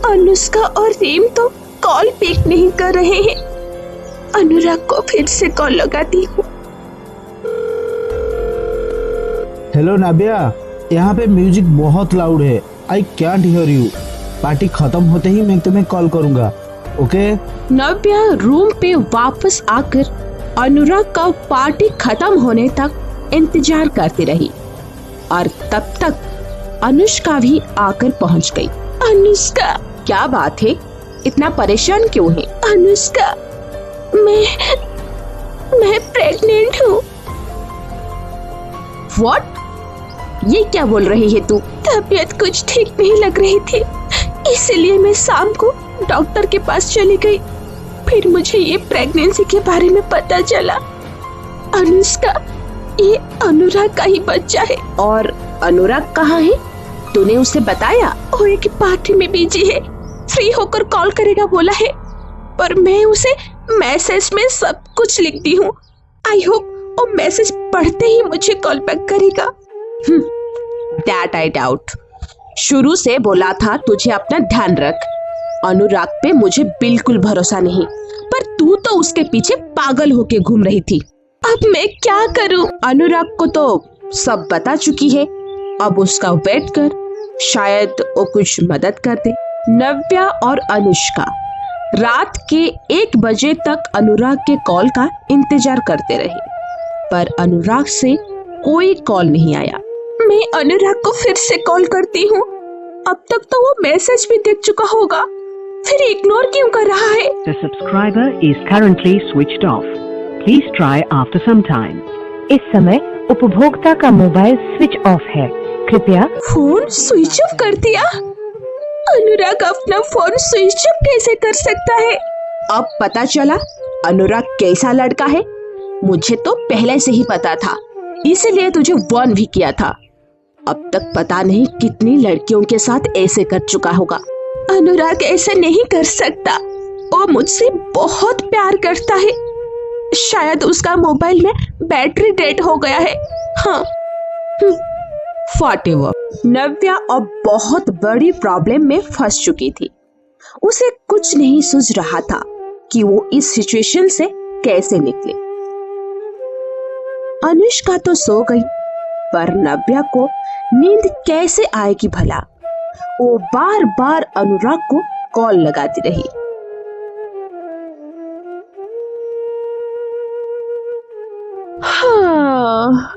अनुष्का और रीम तो कॉल पिक नहीं कर रहे हैं। अनुराग को फिर से कॉल लगाती हूँ। हेलो नाव्या, यहाँ पे म्यूजिक बहुत लाउड है, I can't here you. Party खत्म होते ही मैं तुम्हें कॉल करूंगा, ओके? नव्या रूम पे वापस आकर अनुराग का पार्टी खत्म होने तक इंतजार करती रही और तब तक अनुष्का भी आकर पहुंच गई। अनुष्का, क्या बात है, इतना परेशान क्यों है? अनुष्का, मैं प्रेग्नेंट हूँ। व्हाट? ये क्या बोल रही है तू? तबीयत कुछ ठीक नहीं लग रही थी, इसलिए मैं शाम को डॉक्टर के पास चली गई। फिर मुझे ये प्रेगनेंसी के बारे में पता चला। अनुष्का, ये अनुराग का ही बच्चा है। और अनुराग कहाँ है? तूने उसे बताया? वो एक पार्टी में बिजी है, फ्री होकर कॉल करेगा बोला है, पर मैं उसे मैसेज में सब कुछ लिख दी हूँ। आई होप वो मैसेज पढ़ते ही मुझे कॉल बैक करेगा। That I doubt. शुरू से बोला था तुझे अपना ध्यान रख। अनुराग पे मुझे बिल्कुल भरोसा नहीं, पर तू तो उसके पीछे पागल होके घूम रही थी। अब मैं क्या करूं? अनुराग को तो सब बता चुकी है, अब उसका वेट कर, शायद वो कुछ मदद कर दे। नव्या और अनुष्का रात के 1 बजे तक अनुराग के कॉल का इंतजार करते रहे, पर अनुराग से कोई कॉल नहीं आया। मैं अनुराग को फिर से कॉल करती हूँ, अब तक तो वो मैसेज भी देख चुका होगा, फिर इग्नोर क्यों कर रहा है? The subscriber is currently switched off. Please try after some time. इस समय उपभोक्ता का मोबाइल स्विच ऑफ है, कृपया। फोन स्विच ऑफ कर दिया? अनुराग अपना फोन स्विच ऑफ कैसे कर सकता है? अब पता चला अनुराग कैसा लड़का है। मुझे तो पहले से ही पता था, इसीलिए तुझे वार्न भी किया था। अब तक पता नहीं कितनी लड़कियों के साथ ऐसे कर चुका होगा। अनुराग ऐसे नहीं कर सकता, वो मुझसे बहुत प्यार करता है। शायद उसका मोबाइल में बैटरी डेड हो गया है। हाँ, व्हाटएवर। नव्या अब बहुत बड़ी प्रॉब्लम में फंस चुकी थी। उसे कुछ नहीं सूझ रहा था कि वो इस सिचुएशन से कैसे निकले। अनुष्का तो सो गई, पर नव्या को नींद कैसे आएगी भला? वो बार बार अनुराग को कॉल लगाती रही। हाँ।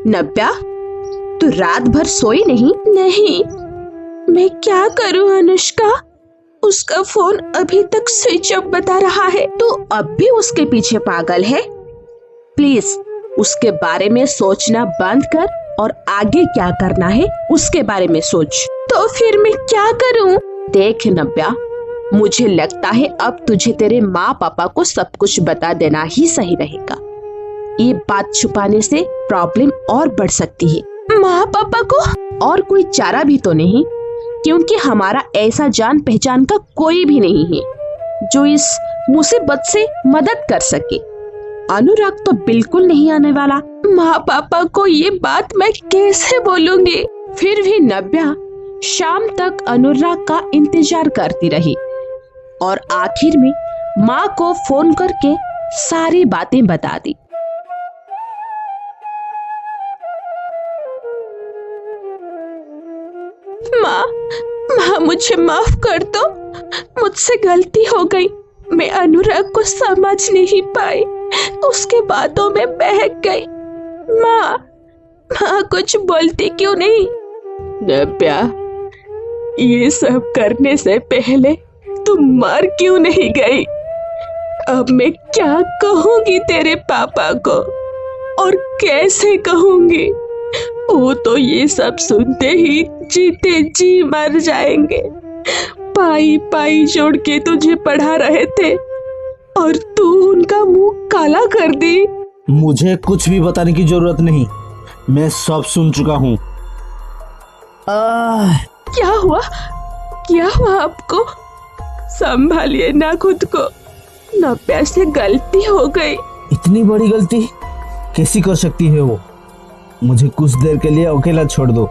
नव्या, तू रात भर सोई नहीं? नहीं, मैं क्या करूं अनुष्का? उसका फोन अभी तक स्विच ऑफ बता रहा है। तू अब भी उसके पीछे पागल है? प्लीज उसके बारे में सोचना बंद कर और आगे क्या करना है उसके बारे में सोच। तो फिर मैं क्या करूं? देख नव्या, मुझे लगता है अब तुझे तेरे माँ पापा को सब कुछ बता देना ही सही रहेगा। ये बात छुपाने से प्रॉब्लम और बढ़ सकती है। माँ पापा को? और कोई चारा भी तो नहीं, क्योंकि हमारा ऐसा जान पहचान का कोई भी नहीं है जो इस मुसीबत से मदद कर सके। अनुराग तो बिल्कुल नहीं आने वाला। माँ पापा को ये बात मैं कैसे बोलूंगी? फिर भी नव्या शाम तक अनुराग का इंतजार करती रही और आखिर में माँ को फोन करके सारी बातें बता दी। माँ, मुझे माफ कर दो, मुझसे गलती हो गई। मैं अनुराग को समझ नहीं पाई, उसके बातों में बहक गई। माँ, कुछ बोलती क्यों नहीं? नव्या, ये सब करने से पहले तुम मर क्यों नहीं गई? अब मैं क्या कहूँगी तेरे पापा को और कैसे कहूँगी? वो तो ये सब सुनते ही जीते जी मर जाएंगे। पाई पाई जोड़ के तुझे पढ़ा रहे थे और तू उनका मुंह काला कर दी। मुझे कुछ भी बताने की जरूरत नहीं, मैं सब सुन चुका हूँ। क्या हुआ आपको? संभालिए ना खुद को, नव्या से गलती हो गई। इतनी बड़ी गलती कैसी कर सकती है वो? मुझे कुछ देर के लिए अकेला छोड़ दो,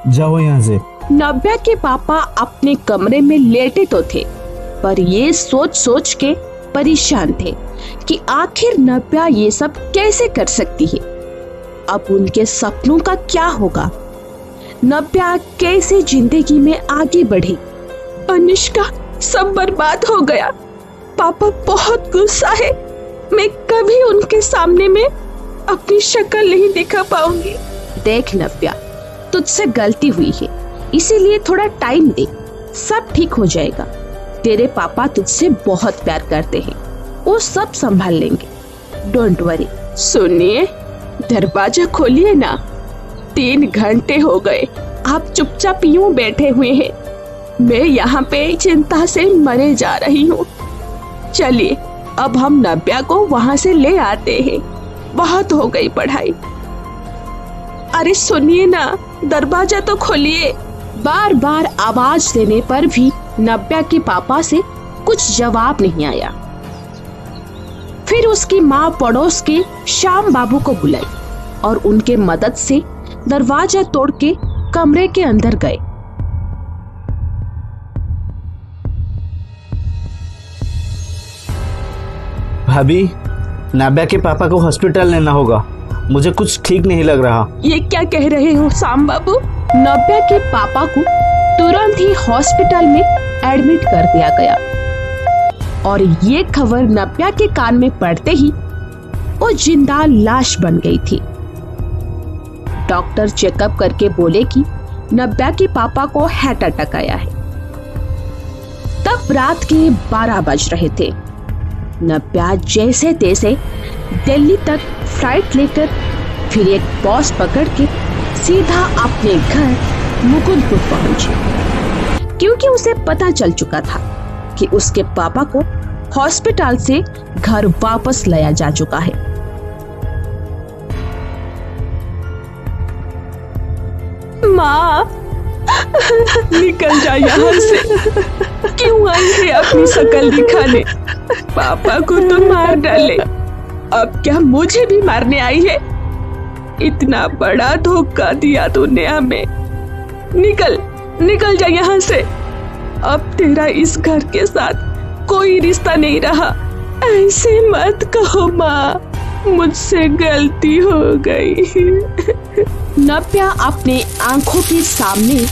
जाओ यहाँ से। नव्या के पापा अपने कमरे में लेटे तो थे, पर ये सोच सोच के परेशान थे कि आखिर नव्या ये सब कैसे कर सकती है। अब उनके सपनों का क्या होगा? नव्या कैसे जिंदगी में आगे बढ़ी? अनुष्का, सब बर्बाद हो गया। पापा बहुत गुस्सा है, मैं कभी उनके सामने में अपनी शक्ल नहीं दिखा पाऊंगी। देख नव्या, तुझसे गलती हुई है, इसीलिए थोड़ा टाइम दे, सब ठीक हो जाएगा। तेरे पापा तुझसे बहुत प्यार करते हैं, वो सब संभाल लेंगे, डोंट वरी। सुनिए, दरवाजा खोलिए ना, 3 घंटे हो गए आप चुपचाप यूं बैठे हुए हैं। मैं यहाँ पे चिंता से मरे जा रही हूँ। चलिए अब हम नव्या को वहाँ से ले आते हैं, बहुत हो गई पढ़ाई। अरे सुनिए ना, दरवाजा तो खोलिए। बार बार आवाज देने पर भी नव्या के पापा से कुछ जवाब नहीं आया। फिर उसकी माँ पड़ोस के श्याम बाबू को बुलाई और उनके मदद से दरवाजा तोड़ के कमरे के अंदर गए। भाभी, नाब्या के पापा को हॉस्पिटल लेना होगा, मुझे कुछ ठीक नहीं लग रहा। ये क्या कह रहे हो श्याम बाबू? नव्या के पापा को तुरंत ही हॉस्पिटल में एडमिट कर दिया गया और ये खबर नव्या के कान में पड़ते ही वो जिंदा लाश बन गई थी। डॉक्टर चेकअप करके बोले कि नव्या के पापा को हार्ट अटैक आया है। तब रात के 12 बज रहे थे। नव्या जैसे तैसे दिल्ली तक फ्लाइट लेकर फिर एक बस पकड़ के सीधा अपने घर मुकुंदपुर पहुंची, क्योंकि उसे पता चल चुका था कि उसके पापा को हॉस्पिटल से घर वापस लाया जा चुका है। माँ, निकल जा यहाँ से। क्यों आई है अपनी शक्ल दिखाने? पापा को तो मार डाले, अब क्या मुझे भी मारने आई है? इतना बड़ा धोखा दिया तूने हमें। निकल जा यहाँ से। अब तेरा इस घर के साथ कोई रिश्ता नहीं रहा। ऐसे मत कहो माँ, मुझसे गलती हो गई। नव्या अपने आंखों के सामने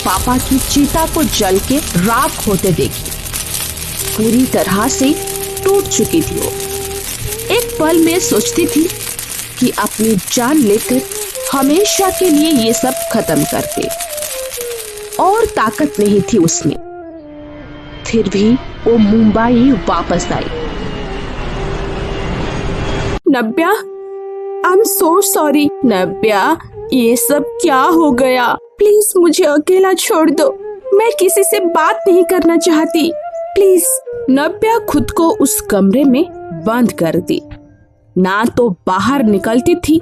पापा की चिता को जल के राख होते देखी। पूरी तरह से टूट चुकी थी वो। एक पल में सोचती थी कि अपनी जान लेकर हमेशा के लिए ये सब खत्म कर दे, और ताकत नहीं थी उसमें। फिर भी वो मुंबई वापस आई। नव्या, आई एम सो सॉरी। नव्या, ये सब क्या हो गया? प्लीज मुझे अकेला छोड़ दो, मैं किसी से बात नहीं करना चाहती, प्लीज। नव्या खुद को उस कमरे में बंद कर दी। ना तो बाहर निकलती थी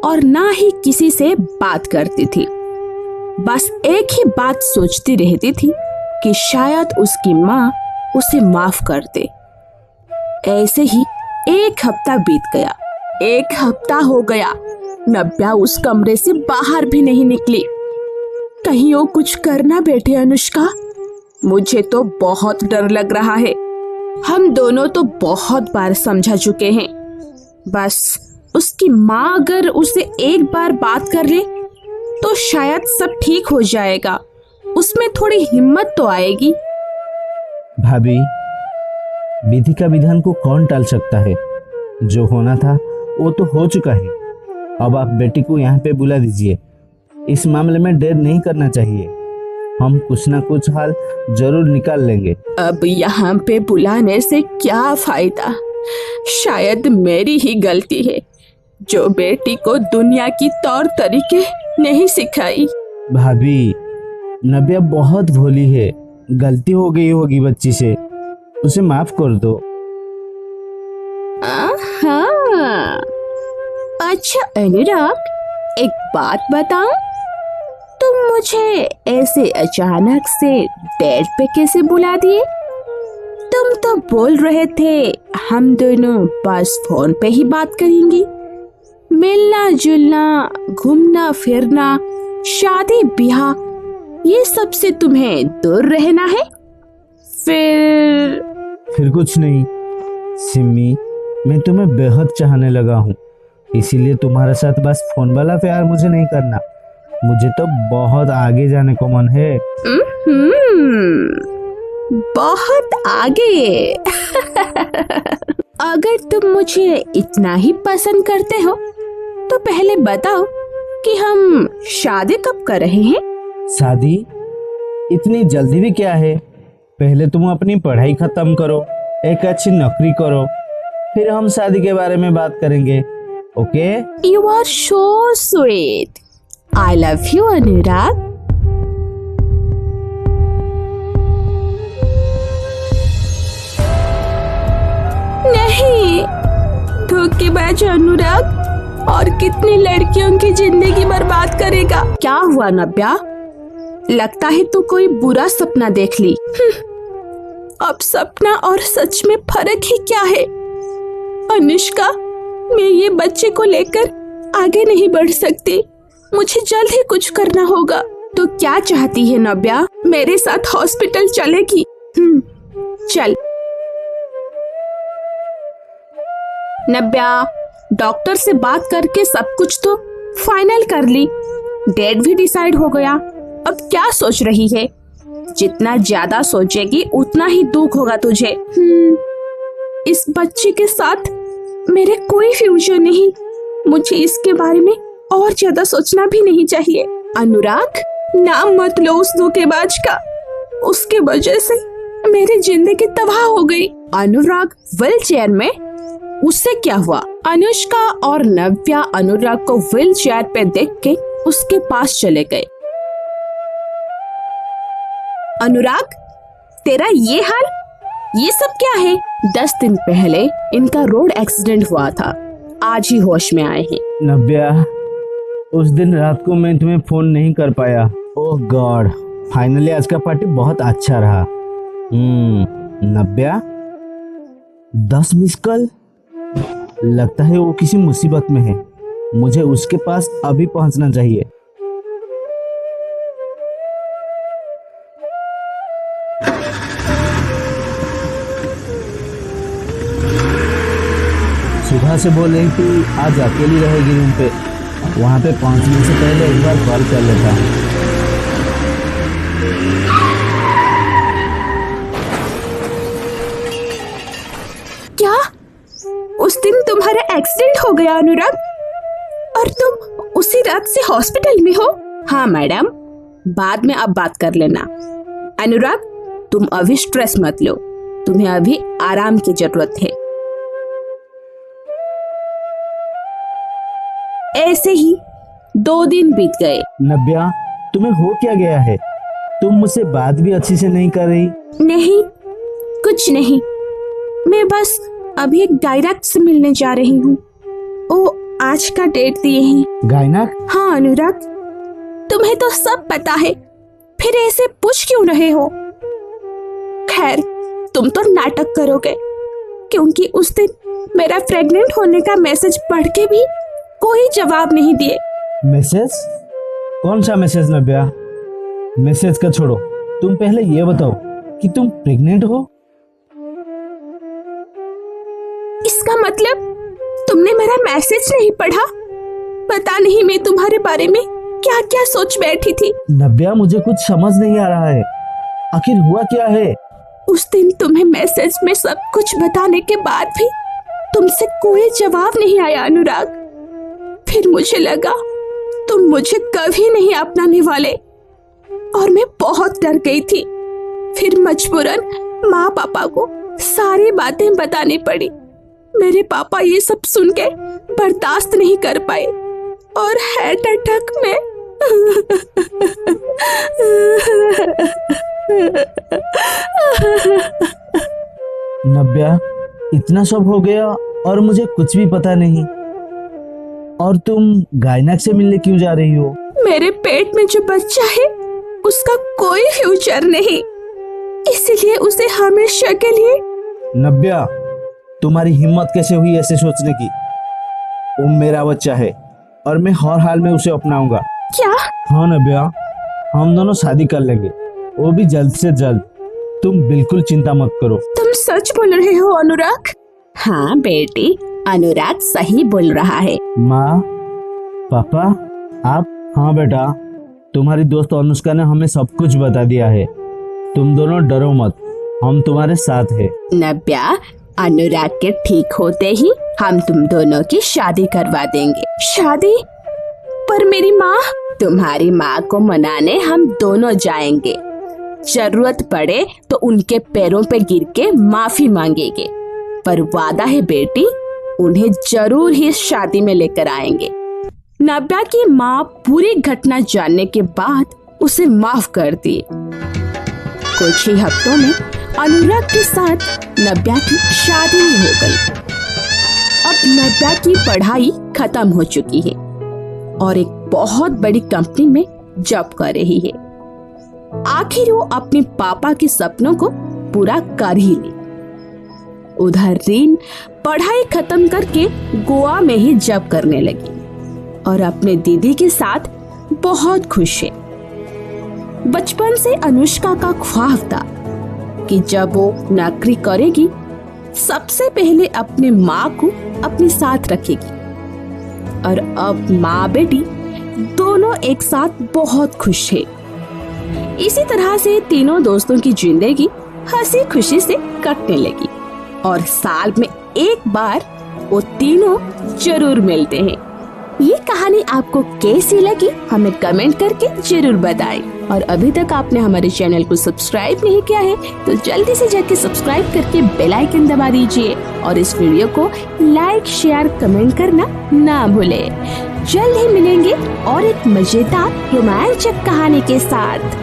और ना ही किसी से बात करती थी। बस एक ही बात सोचती रहती थी कि शायद उसकी माँ उसे माफ कर दे। ऐसे ही 1 हफ्ता बीत गया। 1 हफ्ता हो गया, नव्या उस कमरे से बाहर भी नहीं निकली। कहीं वो कुछ करना बैठे अनुष्का, मुझे तो बहुत डर लग रहा है। हम दोनों तो बहुत बार समझा चुके हैं, बस उसकी माँ अगर उसे एक बार बात कर ले तो शायद सब ठीक हो जाएगा, उसमें थोड़ी हिम्मत तो आएगी। भाभी, विधि का विधान को कौन टाल सकता है? जो होना था वो तो हो चुका है। अब आप बेटी को यहाँ पे बुला दीजिए। इस मामले में देर नहीं करना चाहिए, हम कुछ ना कुछ हाल जरूर निकाल लेंगे। अब यहाँ पे बुलाने से क्या फायदा? शायद मेरी ही गलती है जो बेटी को दुनिया की तौर तरीके नहीं सिखाई। भाभी, नव्या बहुत भोली है, गलती हो गई होगी बच्ची से, उसे माफ कर दो। हाँ, अच्छा अनुराग, एक बात बताओ, तुम मुझे ऐसे अचानक से डेट पे कैसे बुला दिए? तुम तो बोल रहे थे हम दोनों बस फोन पे ही बात करेंगे, मिलना जुलना, घूमना फिरना, शादी ब्याह, ये सब से तुम्हें दूर रहना है। फिर कुछ नहीं सिम्मी, मैं तुम्हें बेहद चाहने लगा हूँ, इसीलिए तुम्हारे साथ बस फोन वाला प्यार मुझे नहीं करना, मुझे तो बहुत आगे जाने को मन है। बहुत आगे। अगर तुम मुझे इतना ही पसंद करते हो तो पहले बताओ कि हम शादी कब कर रहे हैं? शादी? इतनी जल्दी भी क्या है? पहले तुम अपनी पढ़ाई खत्म करो, एक अच्छी नौकरी करो, फिर हम शादी के बारे में बात करेंगे। Okay? You are so sweet. I love you Anurag. नहीं, धोखेबाज अनुराग और कितनी लड़कियों की जिंदगी बर्बाद करेगा। क्या हुआ नव्या? लगता है तू कोई बुरा सपना देख ली। अब सपना और सच में फर्क ही क्या है? अनुष्का, मैं ये बच्चे को लेकर आगे नहीं बढ़ सकती। मुझे जल्द ही कुछ करना होगा। तो क्या चाहती है नव्या? मेरे साथ हॉस्पिटल चलेगी? चल। नव्या, डॉक्टर से बात करके सब कुछ तो फाइनल कर ली, डेट भी डिसाइड हो गया। अब क्या सोच रही है? जितना ज्यादा सोचेगी उतना ही दुख होगा तुझे। इस बच्चे के साथ मेरे कोई फ्यूचर नहीं। मुझे इसके बारे में और ज्यादा सोचना भी नहीं चाहिए। अनुराग, नाम मत लो उस धोखेबाज का। उसके वजह से मेरी जिंदगी तबाह हो गई। अनुराग व्हील चेयर में? उससे क्या हुआ? अनुष्का और नव्या अनुराग को व्हील चेयर पे देख के उसके पास चले गए। अनुराग, तेरा ये हाल, ये सब क्या है? 10 दिन पहले इनका रोड एक्सीडेंट हुआ था, आज ही होश में आए हैं। नव्या, उस दिन रात को मैं तुम्हें फोन नहीं कर पाया। ओह गॉड, फाइनली आज का पार्टी बहुत अच्छा रहा। नव्या, 10 मिस कॉल? लगता है वो किसी मुसीबत में है। मुझे उसके पास अभी पहुंचना चाहिए। सुबह से बोल रही थी आज अकेली रहेगी रूम पे। वहां पे पहुंचने से पहले एक बार कॉल कर लेता हूँ। क्या उस दिन तुम्हारा एक्सीडेंट हो गया अनुराग, और तुम उसी रात से हॉस्पिटल में हो? हाँ मैडम, बाद में अब बात कर लेना। अनुराग, तुम अभी स्ट्रेस मत लो, तुम्हें अभी आराम की जरूरत है। ऐसे ही 2 दिन बीत गए। नव्या, तुम्हें हो क्या गया है? तुम मुझसे बात भी अच्छी से नहीं कर रही। नहीं, कुछ नहीं, मैं बस अभी एक डायरेक्ट से मिलने जा रही हूँ। ओ, आज का डेट दिए हैं। गायनाक? हाँ अनुराग, तुम्हें तो सब पता है, फिर ऐसे पूछ क्यों रहे हो? खैर, तुम तो नाटक करोगे, क्योंकि उस दिन मेरा प्रेग्नेंट होने का मैसेज पढ़ के भी कोई जवाब नहीं दिए। मैसेज? कौन सा मैसेज नव्या? मैसेज का छोड़ो, तुम पहले ये बताओ कि तुम प्रेग्नेंट हो। इसका मतलब तुमने मेरा मैसेज नहीं पढ़ा? पता नहीं मैं तुम्हारे बारे में क्या क्या सोच बैठी थी। नव्या, मुझे कुछ समझ नहीं आ रहा है, आखिर हुआ क्या है? उस दिन तुम्हें मैसेज में सब कुछ बताने के बाद भी तुमसे कोई जवाब नहीं आया अनुराग। फिर मुझे लगा तुम मुझे कभी नहीं अपनाने वाले, और मैं बहुत डर गई थी। फिर मजबूरन माँ पापा को सारी बातें बतानी पड़ी। मेरे पापा ये सब सुन के बर्दाश्त नहीं कर पाए और हार्ट अटैक में नव्या, इतना सब हो गया और मुझे कुछ भी पता नहीं। और तुम गायनाक से मिलने क्यों जा रही हो? मेरे पेट में जो बच्चा है उसका कोई फ्यूचर नहीं, इसलिए उसे हमेशा के लिए। नव्या, तुम्हारी हिम्मत कैसे हुई ऐसे सोचने की? वो मेरा बच्चा है और मैं हर हाल में उसे अपनाऊंगा। क्या? हाँ नव्या, हम दोनों शादी कर लेंगे, वो भी जल्द से जल्द। तुम बिल्कुल चिंता मत करो। तुम सच बोल रहे हो अनुराग? हाँ बेटी, अनुराग सही बोल रहा है। माँ, पापा, आप? हाँ बेटा, तुम्हारी दोस्त अनुष्का ने हमें सब कुछ बता दिया है। तुम दोनों डरो मत, हम तुम्हारे साथ हैं। नव्या, अनुराग के ठीक होते ही हम तुम दोनों की शादी करवा देंगे। शादी? पर मेरी माँ? तुम्हारी माँ को मनाने हम दोनों जाएंगे। जरूरत पड़े तो उनके पैरों पे गिर के माफी मांगेंगे, पर वादा है बेटी, उन्हें जरूर ही शादी में लेकर आएंगे। नव्या की माँ पूरी घटना जानने के बाद उसे माफ कर दी। कुछ ही हफ्तों में अनुराग के साथ नव्या की शादी हो गई। अब नव्या की पढ़ाई खत्म हो चुकी है और एक बहुत बड़ी कंपनी में जॉब कर रही है। आखिर वो अपने पापा के सपनों को पूरा कर ही ली। उधर रीन पढ़ाई खत्म करके गोवा में ही जॉब करने लगी और अपने दीदी के साथ बहुत खुश है। बचपन से अनुष्का का ख्वाब था कि जब वो नौकरी करेगी सबसे पहले अपने माँ को अपने साथ रखेगी, और अब माँ बेटी दोनों एक साथ बहुत खुश है। इसी तरह से तीनों दोस्तों की जिंदगी हंसी खुशी से कटने लगी और साल में एक बार वो तीनों जरूर मिलते हैं। ये कहानी आपको कैसी लगी हमें कमेंट करके जरूर बताएं। और अभी तक आपने हमारे चैनल को सब्सक्राइब नहीं किया है तो जल्दी से जाके सब्सक्राइब करके बेल आइकन दबा दीजिए और इस वीडियो को लाइक शेयर कमेंट करना ना भूलें। जल्द ही मिलेंगे और एक मजेदार रोमांचक कहानी के साथ।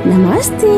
नमस्ते।